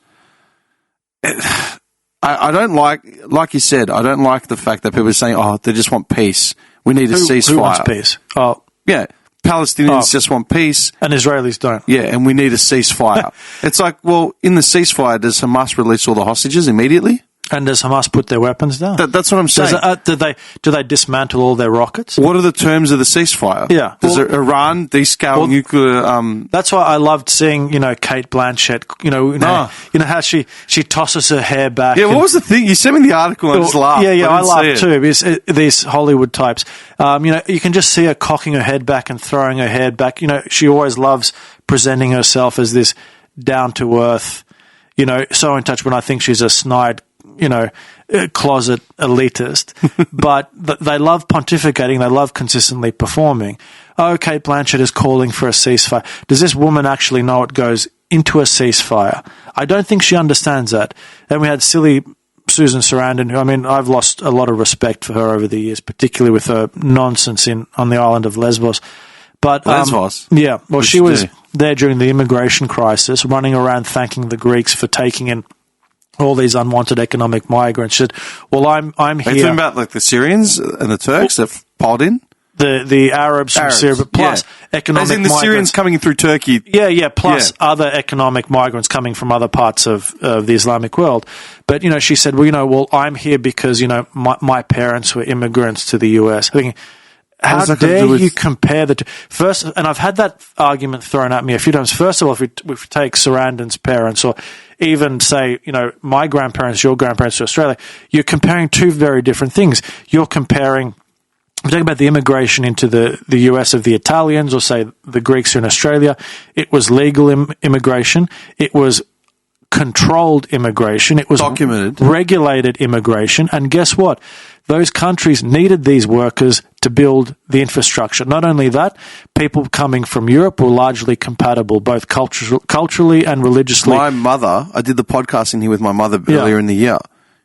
I don't like you said, I don't like the fact that people are saying, oh, they just want peace. We need a ceasefire. Who wants peace? Oh, yeah. Palestinians just want peace. And Israelis don't. Yeah, and we need a ceasefire. It's like, well, in the ceasefire, does Hamas release all the hostages immediately? And does Hamas put their weapons down? That's what I'm saying. Do they dismantle all their rockets? What are the terms of the ceasefire? Yeah. Does Iran descale nuclear? That's why I loved seeing, Kate Blanchett. How she tosses her hair back. Yeah. What was the thing? You sent me the article and I just laughed. Yeah. I laughed too. Because these Hollywood types. You can just see her cocking her head back and throwing her head back. She always loves presenting herself as this down to earth. So in touch when I think she's a snide, closet elitist, but they love pontificating. They love consistently performing. Oh, Kate Blanchett is calling for a ceasefire. Does this woman actually know what goes into a ceasefire? I don't think she understands that. Then we had silly Susan Sarandon, who, I've lost a lot of respect for her over the years, particularly with her nonsense on the island of Lesbos. But Lesbos? Yeah. Well, she was there during the immigration crisis, running around thanking the Greeks for taking in all these unwanted economic migrants. She said, well, I'm here. Are you talking about like the Syrians and the Turks that piled in? The Arabs from Syria, plus economic migrants. As in the migrants. Syrians coming in through Turkey. Plus other economic migrants coming from other parts of the Islamic world. But, she said, well, I'm here because, my parents were immigrants to the US. Thinking, how dare you compare the two? First, and I've had that argument thrown at me a few times. First of all, if we take Sarandon's parents, or even say, my grandparents, your grandparents to Australia, you're comparing two very different things. You're comparing, we're talking about the immigration into the US of the Italians, or say the Greeks in Australia. It was legal immigration. It was controlled immigration. It was documented, regulated immigration. And guess what? Those countries needed these workers to build the infrastructure. Not only that, people coming from Europe were largely compatible, both culturally and religiously. My mother, I did the podcast in here with my mother earlier in the year.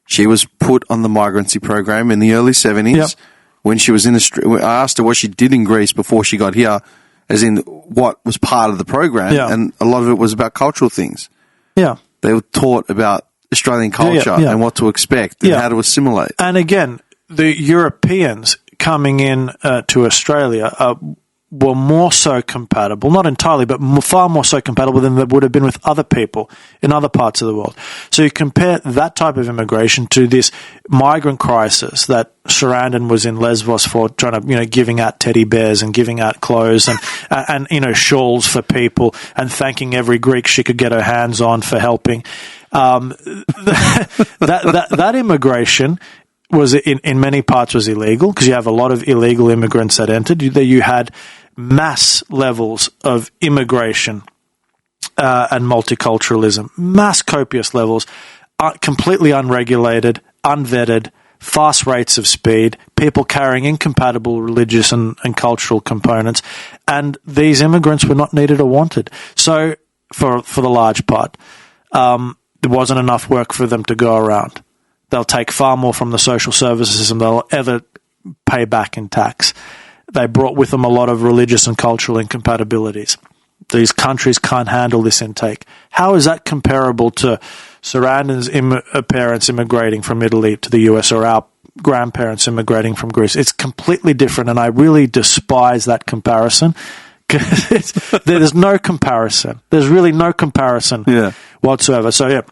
She was put on the migrancy program in the early 70s when she was in Australia. I asked her what she did in Greece before she got here, as in what was part of the program, and a lot of it was about cultural things. Yeah. They were taught about Australian culture and what to expect and how to assimilate. And again, the Europeans coming in to Australia were more so compatible, not entirely, but far more so compatible than they would have been with other people in other parts of the world. So you compare that type of immigration to this migrant crisis that Sarandon was in Lesbos for, trying to, giving out teddy bears and giving out clothes and shawls for people and thanking every Greek she could get her hands on for helping. That immigration was in many parts was illegal, because you have a lot of illegal immigrants that entered. You had mass levels of immigration and multiculturalism, mass copious levels, completely unregulated, unvetted, fast rates of speed, people carrying incompatible religious and cultural components, and these immigrants were not needed or wanted. So for the large part, there wasn't enough work for them to go around. They'll take far more from the social services system than they'll ever pay back in tax. They brought with them a lot of religious and cultural incompatibilities. These countries can't handle this intake. How is that comparable to Sarandon's parents immigrating from Italy to the US, or our grandparents immigrating from Greece? It's completely different, and I really despise that comparison. There's no comparison. There's really no comparison whatsoever. So,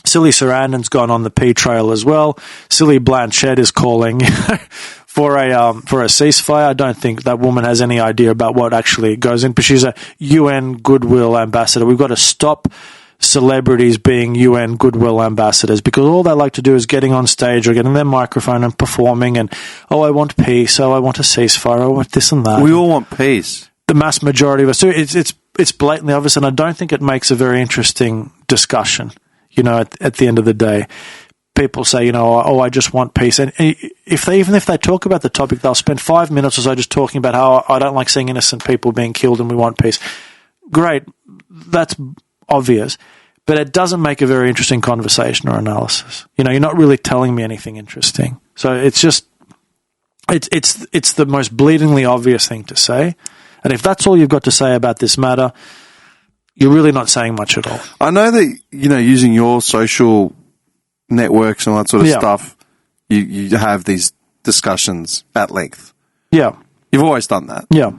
Silly Sarandon's gone on the P trail as well. Silly Blanchett is calling for a ceasefire. I don't think that woman has any idea about what actually goes in. But she's a UN goodwill ambassador. We've got to stop celebrities being UN goodwill ambassadors, because all they like to do is getting on stage or getting their microphone and performing and, oh, I want peace, oh, I want a ceasefire, I want this and that. We all want peace. The mass majority of us do. It's blatantly obvious, and I don't think it makes a very interesting discussion, at the end of the day. People say, oh, I just want peace. And even if they talk about the topic, they'll spend 5 minutes or so just talking about how I don't like seeing innocent people being killed and we want peace. Great. That's obvious. But it doesn't make a very interesting conversation or analysis. You're not really telling me anything interesting. So it's just, it's the most bleedingly obvious thing to say. And if that's all you've got to say about this matter, you're really not saying much at all. I know that, using your social networks and all that sort of stuff, you have these discussions at length. Yeah. You've always done that. Yeah.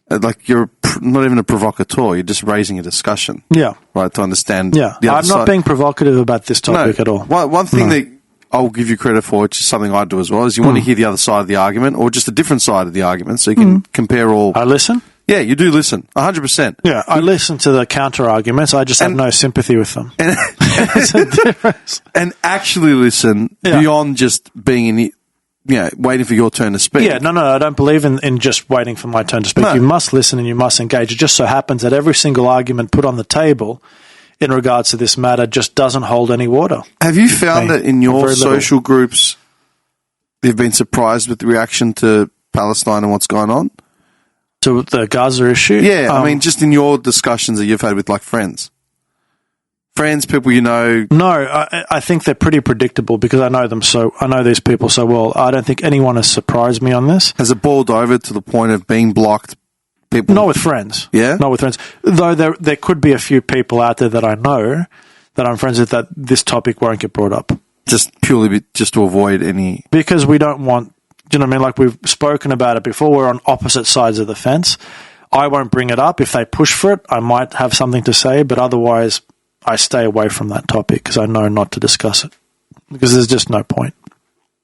Like, you're not even a provocateur, you're just raising a discussion. Yeah. Right, to understand. Yeah. I'm not being provocative about this topic at all. One thing that I'll give you credit for, which is something I do as well, is you want to hear the other side of the argument, or just a different side of the argument, so you can compare all. I listen? Yeah, you do listen, 100%. Yeah, I listen to the counter arguments. I just have no sympathy with them. There's a difference. And actually listen beyond just being waiting for your turn to speak. Yeah, no, I don't believe in just waiting for my turn to speak. No. You must listen and you must engage. It just so happens that every single argument put on the table in regards to this matter just doesn't hold any water. Have you found that in your social groups, they've been surprised with the reaction to Palestine and what's going on? To the Gaza issue? Yeah, I mean, just in your discussions that you've had with, like, friends, people you know. No, I think they're pretty predictable because I know them I know these people so well. I don't think anyone has surprised me on this. Has it boiled over to the point of being blocked? People? Not with friends. Yeah? Not with friends. Though there could be a few people out there that I know that I'm friends with that this topic won't get brought up. Just purely just to avoid any. Because we don't want. Do you know what I mean? Like, we've spoken about it before. We're on opposite sides of the fence. I won't bring it up. If they push for it, I might have something to say, but otherwise I stay away from that topic because I know not to discuss it because there's just no point.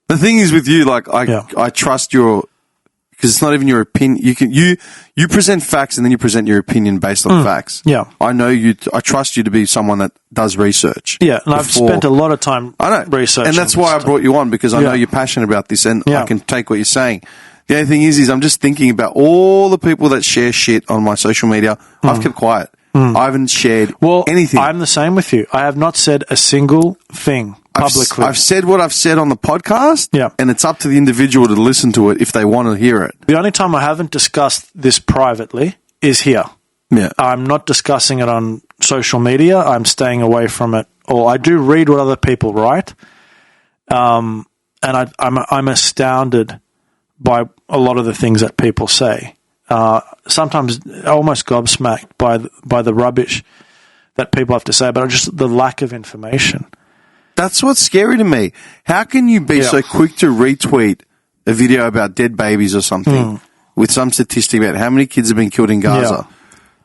The thing is with you, like, I trust your, because it's not even your opinion. You present facts and then you present your opinion based on facts. Yeah. I know I trust you to be someone that does research. Yeah, and I've spent a lot of time researching. And that's why I brought you on, because I know you're passionate about this and I can take what you're saying. The only thing is I'm just thinking about all the people that share shit on my social media. I've kept quiet. I haven't shared anything. I'm the same with you. I have not said a single thing publicly. I've said what I've said on the podcast, and it's up to the individual to listen to it if they want to hear it. The only time I haven't discussed this privately is here. Yeah. I'm not discussing it on social media. I'm staying away from it. Or I do read what other people write, and I'm astounded by a lot of the things that people say. Sometimes almost gobsmacked by the rubbish that people have to say, but just the lack of information. That's what's scary to me. How can you be so quick to retweet a video about dead babies or something with some statistic about how many kids have been killed in Gaza? Yeah.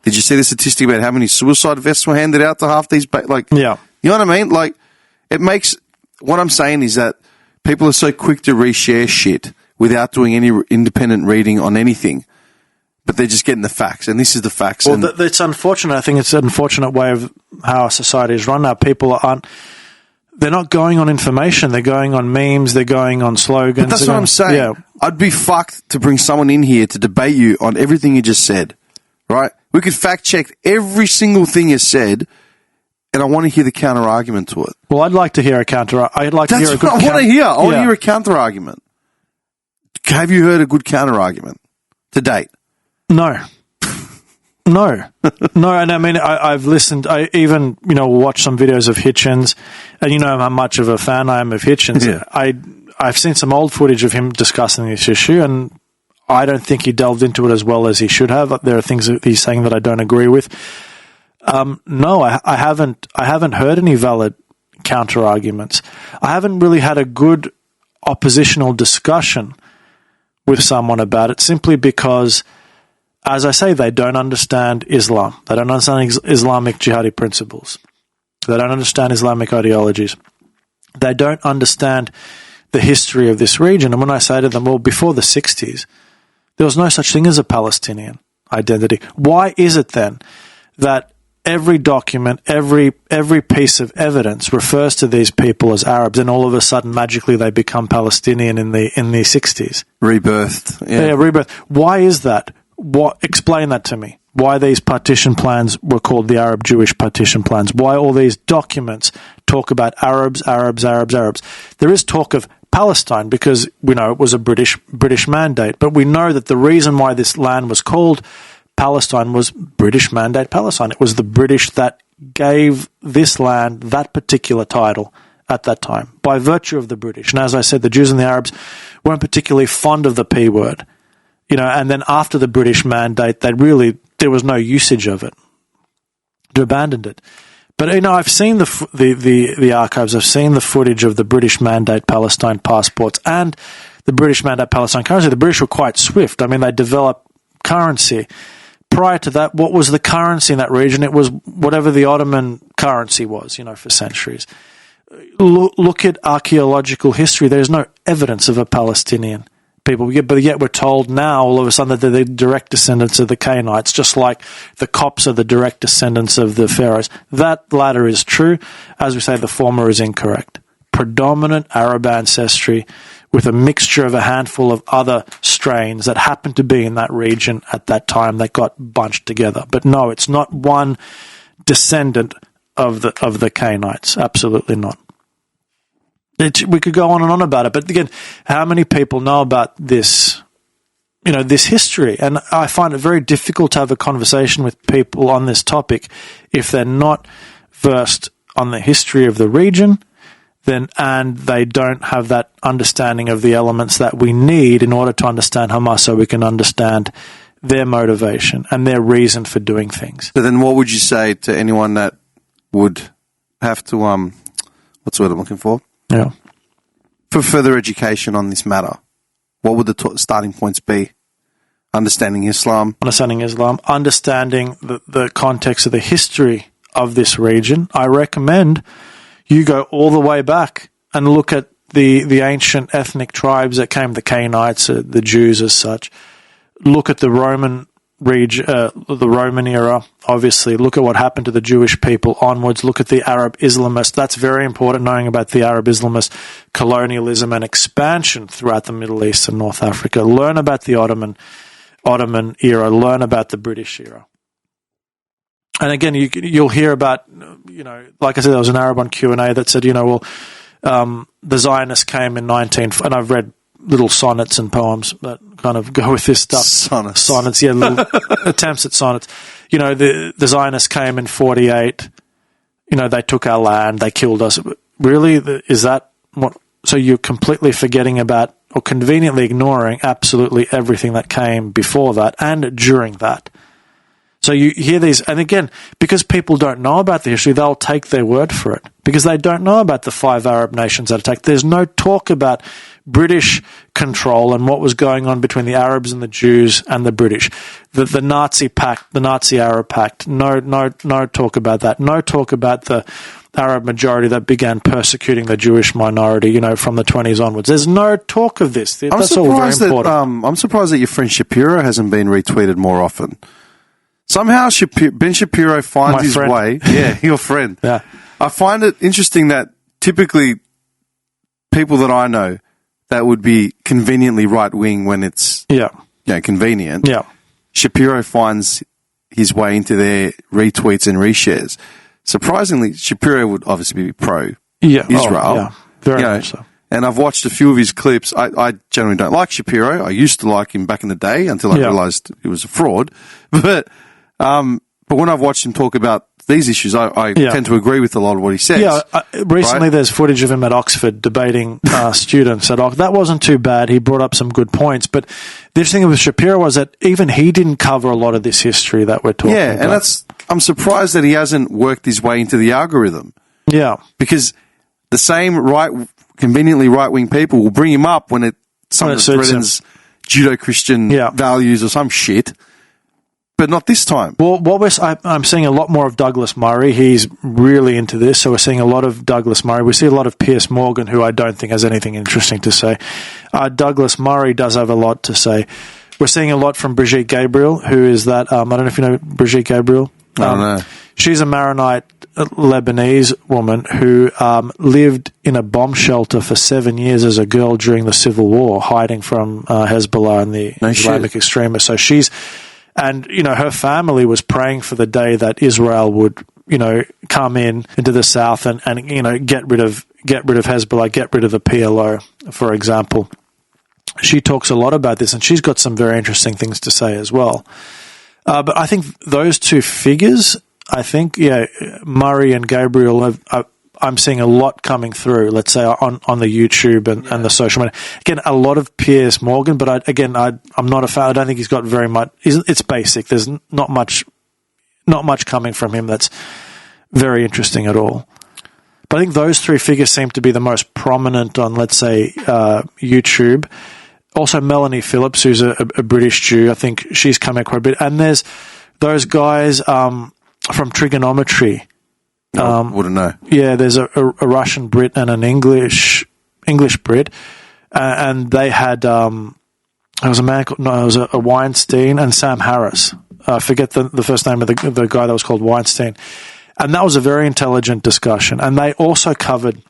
Did you see the statistic about how many suicide vests were handed out to half these you know what I mean? Like, it makes, what I'm saying is that people are so quick to reshare shit without doing any independent reading on anything. But they're just getting the facts, and this is the facts. Well, it's unfortunate. I think it's an unfortunate way of how our society is run now. People they're not going on information. They're going on memes. They're going on slogans. But that's what I'm saying. Yeah. I'd be fucked to bring someone in here to debate you on everything you just said, right? We could fact check every single thing you said, and I want to hear the counter argument to it. Well, I'd like to hear a counter. I'd like to hear a good. I want to hear. I want to hear a counter argument. Have you heard a good counter argument to date? No. And I mean, I've listened, I even, watched some videos of Hitchens, and you know how much of a fan I am of Hitchens. Yeah. I've seen some old footage of him discussing this issue, and I don't think he delved into it as well as he should have. There are things that he's saying that I don't agree with. No, I haven't heard any valid counter arguments. I haven't really had a good oppositional discussion with someone about it, simply because, as I say, they don't understand Islam. They don't understand Islamic jihadi principles. They don't understand Islamic ideologies. They don't understand the history of this region. And when I say to them, well, before the 60s, there was no such thing as a Palestinian identity. Why is it then that every document, every piece of evidence refers to these people as Arabs, and all of a sudden magically they become Palestinian in the 60s? Rebirthed. Yeah, rebirth. Why is that? Explain that to me. Why these partition plans were called the Arab-Jewish partition plans? Why all these documents talk about Arabs, Arabs, Arabs, Arabs? There is talk of Palestine because we know it was a British mandate, but we know that the reason why this land was called Palestine was British mandate Palestine. It was the British that gave this land that particular title at that time by virtue of the British. And as I said, the Jews and the Arabs weren't particularly fond of the P word, and then after the British mandate, there was no usage of it. They abandoned it. But, I've seen the archives. I've seen the footage of the British mandate Palestine passports and the British mandate Palestine currency. The British were quite swift. I mean, they developed currency. Prior to that, what was the currency in that region? It was whatever the Ottoman currency was, for centuries. Look at archaeological history. There's no evidence of a Palestinian people, but yet we're told now all of a sudden that they're the direct descendants of the Canaanites, just like the Copts are the direct descendants of the Pharaohs. That latter is true. As we say, the former is incorrect. Predominant Arab ancestry with a mixture of a handful of other strains that happened to be in that region at that time that got bunched together. But no, it's not one descendant of the Canaanites. Absolutely not. We could go on and on about it, but again, how many people know about this, this history? And I find it very difficult to have a conversation with people on this topic if they're not versed on the history of the region, and they don't have that understanding of the elements that we need in order to understand Hamas, so we can understand their motivation and their reason for doing things. So then what would you say to anyone that would have to, what's the word I'm looking for? Yeah. For further education on this matter, what would the starting points be? Understanding Islam. Understanding the context of the history of this region. I recommend you go all the way back and look at the ancient ethnic tribes that came, the Canaanites, the Jews as such. Look at the Roman the Roman era, obviously. Look at what happened to the Jewish people onwards. Look at the Arab Islamists. That's very important, knowing about the Arab Islamist colonialism and expansion throughout the Middle East and North Africa. Learn about the Ottoman era. Learn about the British era. And again, you'll hear about, like I said, there was an Arab on Q&A that said, the Zionists came in and I've read little sonnets and poems that kind of go with this stuff. Sonnets, yeah, little attempts at sonnets. The Zionists came in 48. They took our land, they killed us. Really, is that what? So you're completely forgetting about or conveniently ignoring absolutely everything that came before that and during that. So you hear these, and again, because people don't know about the history, they'll take their word for it because they don't know about the 5 Arab nations that attacked. There's no talk about British control and what was going on between the Arabs and the Jews and the British. The Nazi pact, the Nazi-Arab pact, no talk about that. No talk about the Arab majority that began persecuting the Jewish minority, from the 20s onwards. There's no talk of this. That's all very important. I'm surprised that your friend Shapiro hasn't been retweeted more often. Somehow Ben Shapiro finds his way. Yeah, your friend. Yeah. I find it interesting that typically people that I know that would be conveniently right-wing when it's convenient. Yeah. Shapiro finds his way into their retweets and reshares. Surprisingly, Shapiro would obviously be pro-Israel. Very much so. And I've watched a few of his clips. I generally don't like Shapiro. I used to like him back in the day until I realized he was a fraud. But when I've watched him talk about these issues, I tend to agree with a lot of what he says. Yeah, recently there's footage of him at Oxford debating students at Oxford. That wasn't too bad. He brought up some good points. But the interesting thing with Shapiro was that even he didn't cover a lot of this history that we're talking about. Yeah, and I'm surprised that he hasn't worked his way into the algorithm. Yeah. Because the same conveniently right-wing people will bring him up when it threatens Judeo-Christian values or some shit. But not this time. Well, I'm seeing a lot more of Douglas Murray. He's really into this, so we're seeing a lot of Douglas Murray. We see a lot of Piers Morgan, who I don't think has anything interesting to say. Douglas Murray does have a lot to say. We're seeing a lot from Brigitte Gabriel, who is that, I don't know if you know Brigitte Gabriel. I don't know. She's a Maronite Lebanese woman who lived in a bomb shelter for 7 years as a girl during the Civil War, hiding from Hezbollah and the Islamic extremists. So and, her family was praying for the day that Israel would, come into the south and get rid of Hezbollah, get rid of the PLO, for example. She talks a lot about this, and she's got some very interesting things to say as well. But I think those two figures, Murray and Gabriel, I'm seeing a lot coming through, let's say, on the YouTube and the social media. Again, a lot of Piers Morgan, but I'm not a fan. I don't think he's got very much. It's basic. There's not much coming from him that's very interesting at all. But I think those three figures seem to be the most prominent on, let's say, YouTube. Also, Melanie Phillips, who's a British Jew, I think she's come out quite a bit. And there's those guys from Trigonometry. Wouldn't know. Yeah, there's a Russian Brit and an English Brit, and they had it was a Weinstein and Sam Harris. I forget the first name of the guy that was called Weinstein, and that was a very intelligent discussion. And they also covered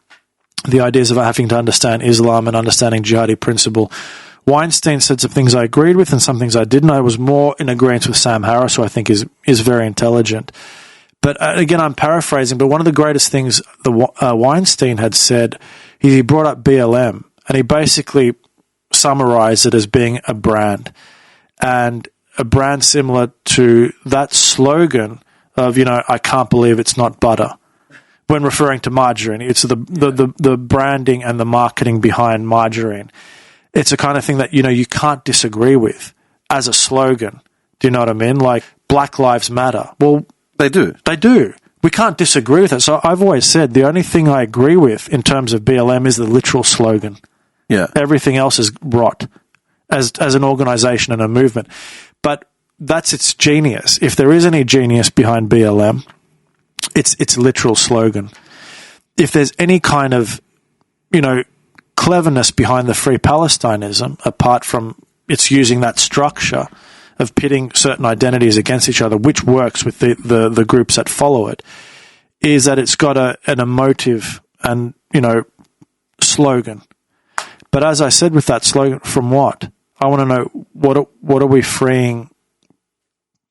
the ideas of having to understand Islam and understanding jihadi principle. Weinstein said some things I agreed with and some things I didn't. I was more in agreement with Sam Harris, who I think is very intelligent. But again, I'm paraphrasing, but one of the greatest things Weinstein had said, he brought up BLM, and he basically summarized it as being a brand, and a brand similar to that slogan of, I can't believe it's not butter. When referring to margarine, it's the branding and the marketing behind margarine. It's a kind of thing that, you can't disagree with as a slogan. Do you know what I mean? Like, Black Lives Matter. Well, They do. We can't disagree with it. So I've always said the only thing I agree with in terms of BLM is the literal slogan. Yeah. Everything else is rot as an organization and a movement. But that's its genius. If there is any genius behind BLM, it's its literal slogan. If there's any kind of, cleverness behind the Free Palestinism, apart from it's using that structure of pitting certain identities against each other, which works with the groups that follow it, is that it's got an emotive and, slogan. But as I said with that slogan, from what? I want to know, what are we freeing?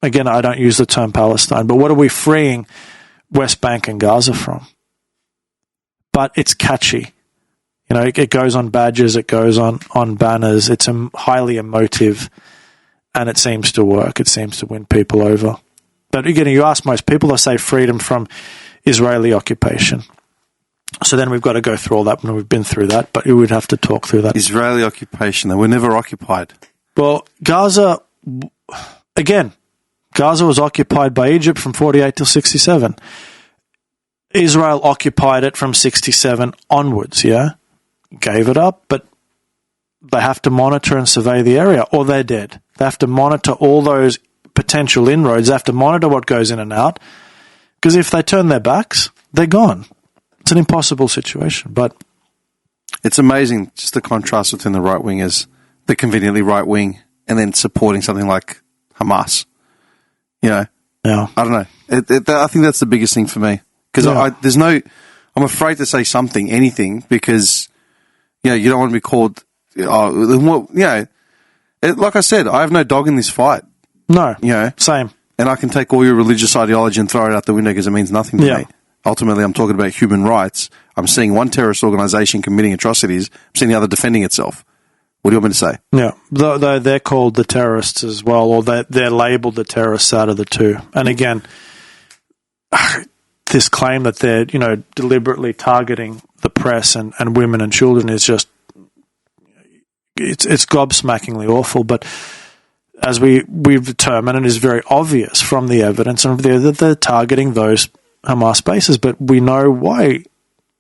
Again, I don't use the term Palestine, but what are we freeing West Bank and Gaza from? But it's catchy. It goes on badges, it goes on banners. It's highly emotive. And it seems to work. It seems to win people over. But again, you ask most people, they say freedom from Israeli occupation. So then we've got to go through all that, and we've been through that, but we would have to talk through that. Israeli occupation, they were never occupied. Well, Gaza was occupied by Egypt from 48 till 67. Israel occupied it from 67 onwards, yeah? Gave it up, but they have to monitor and survey the area, or they're dead. They have to monitor all those potential inroads. They have to monitor what goes in and out, because if they turn their backs, they're gone. It's an impossible situation, but it's amazing just the contrast within the right wing is the conveniently right wing and then supporting something like Hamas. Yeah. I don't know. I think that's the biggest thing for me, because I'm afraid to say anything, because you don't want to be called. Like I said, I have no dog in this fight. No, same. And I can take all your religious ideology and throw it out the window because it means nothing to me. Ultimately, I'm talking about human rights. I'm seeing one terrorist organization committing atrocities. I'm seeing the other defending itself. What do you want me to say? Yeah, though they're called the terrorists as well, or they're labelled the terrorists out of the two. And again, this claim that they're deliberately targeting the press and women and children is just it's gobsmackingly awful. But as we've determined, and it is very obvious from the evidence and that they're targeting those Hamas bases, but we know why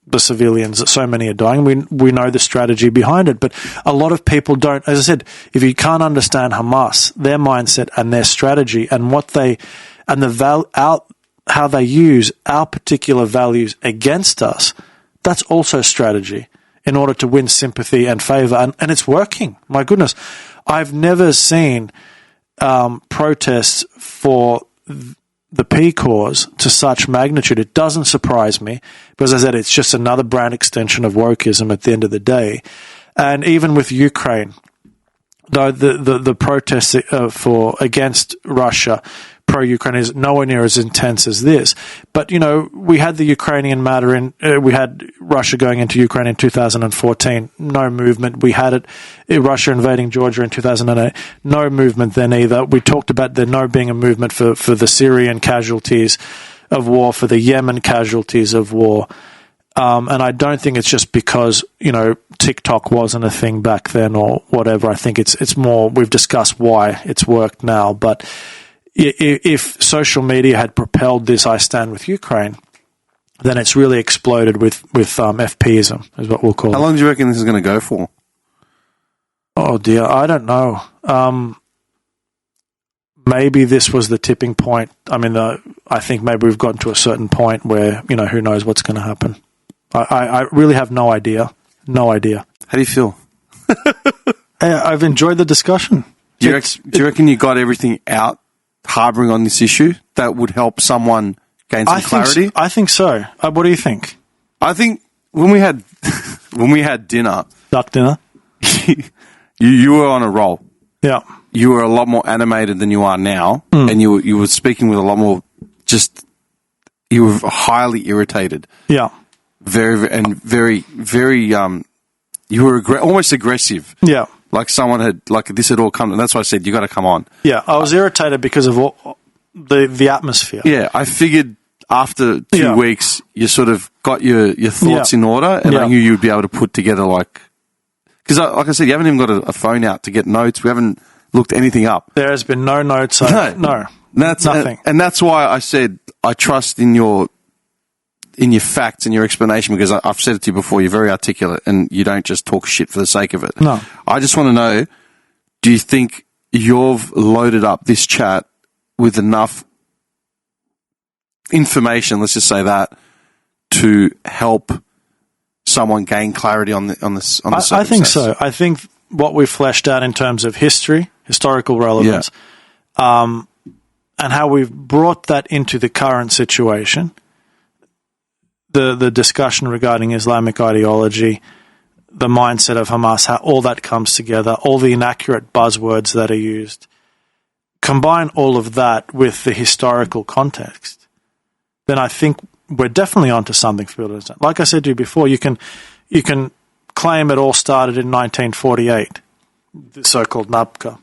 the civilians, that so many are dying. We know the strategy behind it, but a lot of people don't. As I said, if you can't understand Hamas, their mindset and their strategy and what they and how they use our particular values against us, that's also strategy in order to win sympathy and favor, and it's working. My goodness, I've never seen protests for the P cause to such magnitude. It doesn't surprise me because, as I said, it's just another brand extension of wokeism at the end of the day. And even with Ukraine, though the protests against Russia, pro-Ukraine, is nowhere near as intense as this. But, we had the Ukrainian matter we had Russia going into Ukraine in 2014, no movement. We had Russia invading Georgia in 2008, no movement then either. We talked about there no being a movement for the Syrian casualties of war, for the Yemen casualties of war. And I don't think it's just because, TikTok wasn't a thing back then or whatever. I think it's more, we've discussed why it's worked now, but if social media had propelled this I stand with Ukraine, then it's really exploded with FPism, is what we'll call it. How long do you reckon this is going to go for? Oh, dear, I don't know. Maybe this was the tipping point. I mean, I think maybe we've gotten to a certain point where, who knows what's going to happen. I really have no idea. No idea. How do you feel? I've enjoyed the discussion. Do you reckon you got everything out harboring on this issue that would help someone gain some clarity? I think so. What do you think? I think when we had dinner, duck dinner, you were on a roll. Yeah, you were a lot more animated than you are now, and you were speaking with a lot more. You were highly irritated. Yeah, very. You were almost aggressive. Yeah. Like someone this had all come, and that's why I said you got to come on. Yeah, I was irritated because of the atmosphere. Yeah, I figured after 2 weeks you sort of got your thoughts in order, and I knew you'd be able to put together because like I said, you haven't even got a phone out to get notes. We haven't looked anything up. There has been no notes. No, nothing. And that's why I said I trust in your facts and your explanation, because I've said it to you before, you're very articulate and you don't just talk shit for the sake of it. No. I just want to know, do you think you've loaded up this chat with enough information, let's just say that, to help someone gain clarity on the circumstances? I think so. I think what we've fleshed out in terms of historical relevance, and how we've brought that into the current situation, the discussion regarding Islamic ideology, the mindset of Hamas, how all that comes together, all the inaccurate buzzwords that are used, combine all of that with the historical context, then I think we're definitely onto something for people to understand. Like I said to you before, you can claim it all started in 1948, the so-called Nakba,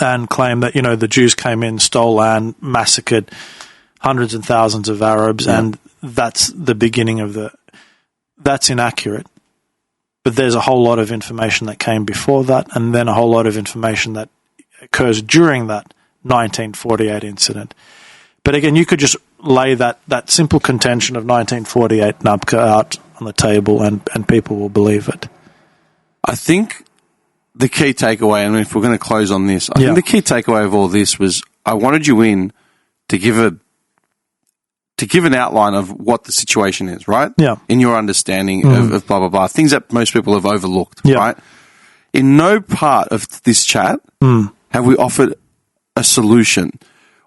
and claim that, the Jews came in, stole land, massacred hundreds and thousands of Arabs, and that's the beginning of that's inaccurate. But there's a whole lot of information that came before that, and then a whole lot of information that occurs during that 1948 incident. But again, you could just lay that simple contention of 1948 Nakba out on the table, and people will believe it. I think the key takeaway, and if we're going to close on this, I think the key takeaway of all this was I wanted you in to give an outline of what the situation is, right? Yeah. In your understanding of blah, blah, blah. Things that most people have overlooked, right? In no part of this chat have we offered a solution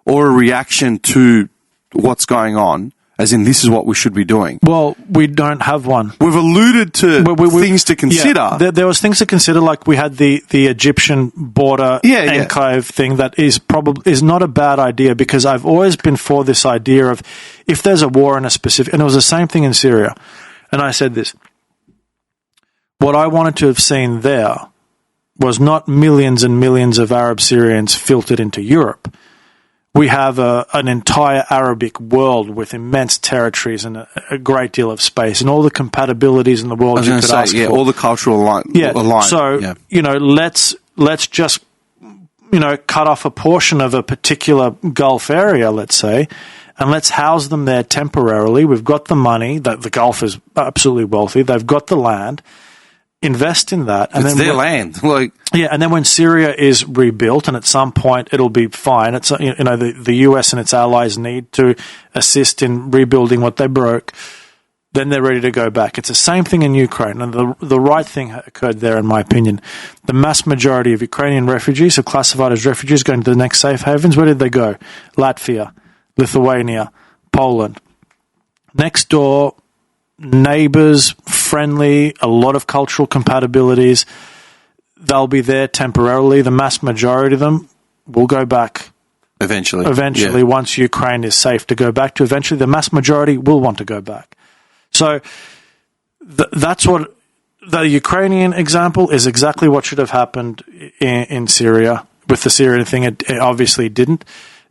or a reaction to what's going on, as in this is what we should be doing. Well, we don't have one. We've alluded to things to consider. Yeah, there was things to consider, like we had the Egyptian border enclave thing that is not a bad idea, because I've always been for this idea of if there's a war in a specific, and it was the same thing in Syria, and I said this, what I wanted to have seen there was not millions and millions of Arab Syrians filtered into Europe. We have an entire Arabic world with immense territories and a great deal of space, and all the compatibilities in the world you could ask for. All the cultural alignment. So, let's just, cut off a portion of a particular Gulf area, let's say, and let's house them there temporarily. We've got the money. The Gulf is absolutely wealthy. They've got the land. Invest in that. And it's their land. Yeah, and then when Syria is rebuilt, and at some point it'll be fine. It's the US and its allies need to assist in rebuilding what they broke. Then they're ready to go back. It's the same thing in Ukraine, and the right thing occurred there, in my opinion. The mass majority of Ukrainian refugees are classified as refugees going to the next safe havens. Where did they go? Latvia, Lithuania, Poland. Next door, neighbors, friendly, a lot of cultural compatibilities. They'll be there temporarily. The mass majority of them will go back eventually. Yeah. Once Ukraine is safe to go back to. Eventually, the mass majority will want to go back. So that's what the Ukrainian example is, exactly what should have happened in Syria. With the Syrian thing, it obviously didn't.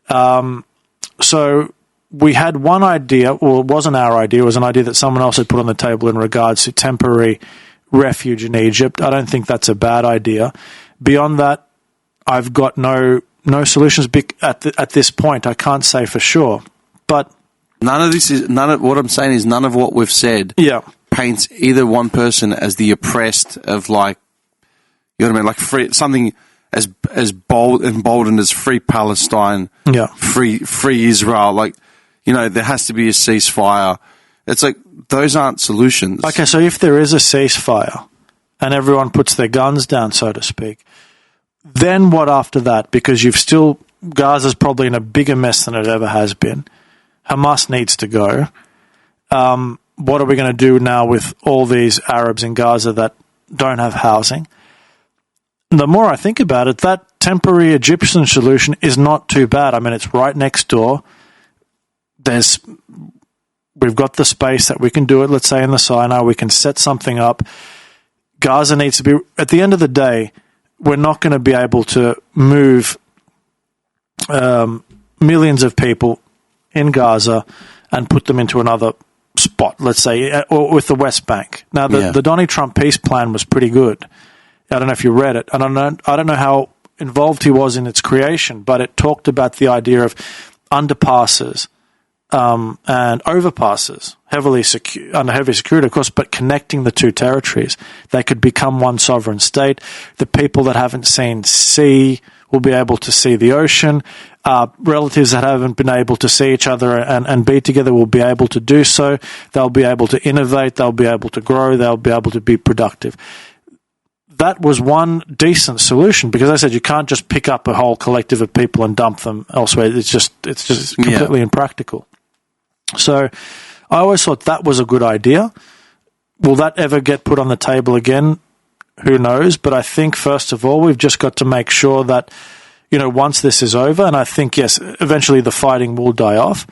So we had one idea, well, it wasn't our idea, it was an idea that someone else had put on the table in regards to temporary refuge in Egypt. I don't think that's a bad idea. Beyond that, I've got no solutions at this point. I can't say for sure. But none of what we've said paints either one person as the oppressed of, like, you know what I mean, like free, something as bold, emboldened as free Palestine, free Israel. Like, you know, there has to be a ceasefire. It's like, those aren't solutions. Okay, so if there is a ceasefire and everyone puts their guns down, so to speak, then what after that? Because Gaza's probably in a bigger mess than it ever has been. Hamas needs to go. What are we going to do now with all these Arabs in Gaza that don't have housing? The more I think about it, that temporary Egyptian solution is not too bad. I mean, it's right next door. We've got the space that we can do it, let's say in the Sinai, we can set something up. Gaza needs to be, at the end of the day, we're not going to be able to move millions of people in Gaza and put them into another spot, let's say, or with the West Bank. Now, the Donald Trump peace plan was pretty good. I don't know if you read it. I don't know how involved he was in its creation, but it talked about the idea of underpasses and overpasses, under heavy security, of course, but connecting the two territories. They could become one sovereign state. The people that haven't seen sea will be able to see the ocean. Relatives that haven't been able to see each other and be together will be able to do so. They'll be able to innovate. They'll be able to grow. They'll be able to be productive. That was one decent solution, because I said you can't just pick up a whole collective of people and dump them elsewhere. It's just completely impractical. So I always thought that was a good idea. Will that ever get put on the table again? Who knows? But I think, first of all, we've just got to make sure that, you know, once this is over, and I think, yes, eventually the fighting will die off,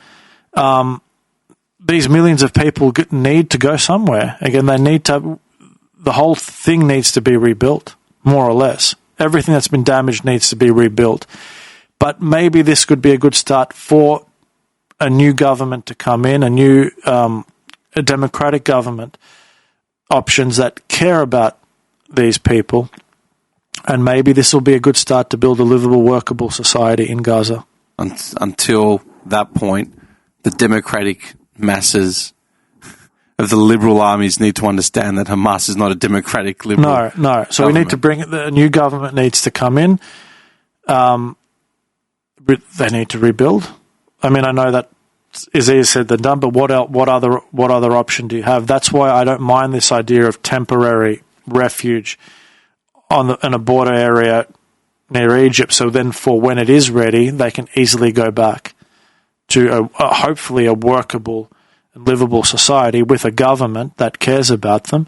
these millions of people need to go somewhere. Again, the whole thing needs to be rebuilt, more or less. Everything that's been damaged needs to be rebuilt. But maybe this could be a good start for a new government to come in, a democratic government, options that care about these people, and maybe this will be a good start to build a livable, workable society in Gaza. Until that point, the democratic masses of the liberal armies need to understand that Hamas is not a democratic liberal. No. So we need to a new government needs to come in. They need to rebuild. I mean, I know that is easier said than done, but what other option do you have? That's why I don't mind this idea of temporary refuge in a border area near Egypt. So then, for when it is ready, they can easily go back to hopefully a workable and livable society with a government that cares about them,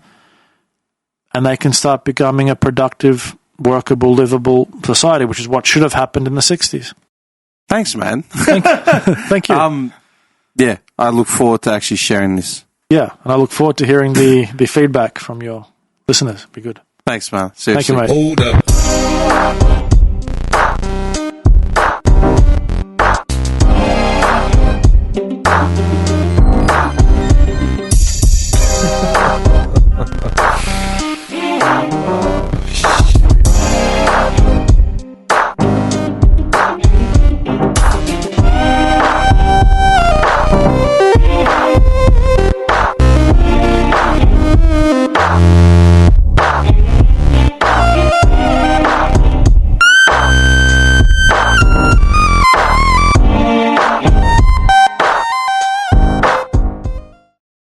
and they can start becoming a productive, workable, livable society, which is what should have happened in the 60s. Thanks, man. Thank you. Yeah, I look forward to actually sharing this. Yeah, and I look forward to hearing the feedback from your listeners. Be good. Thanks, man. Seriously. Thank you, mate. Hold up.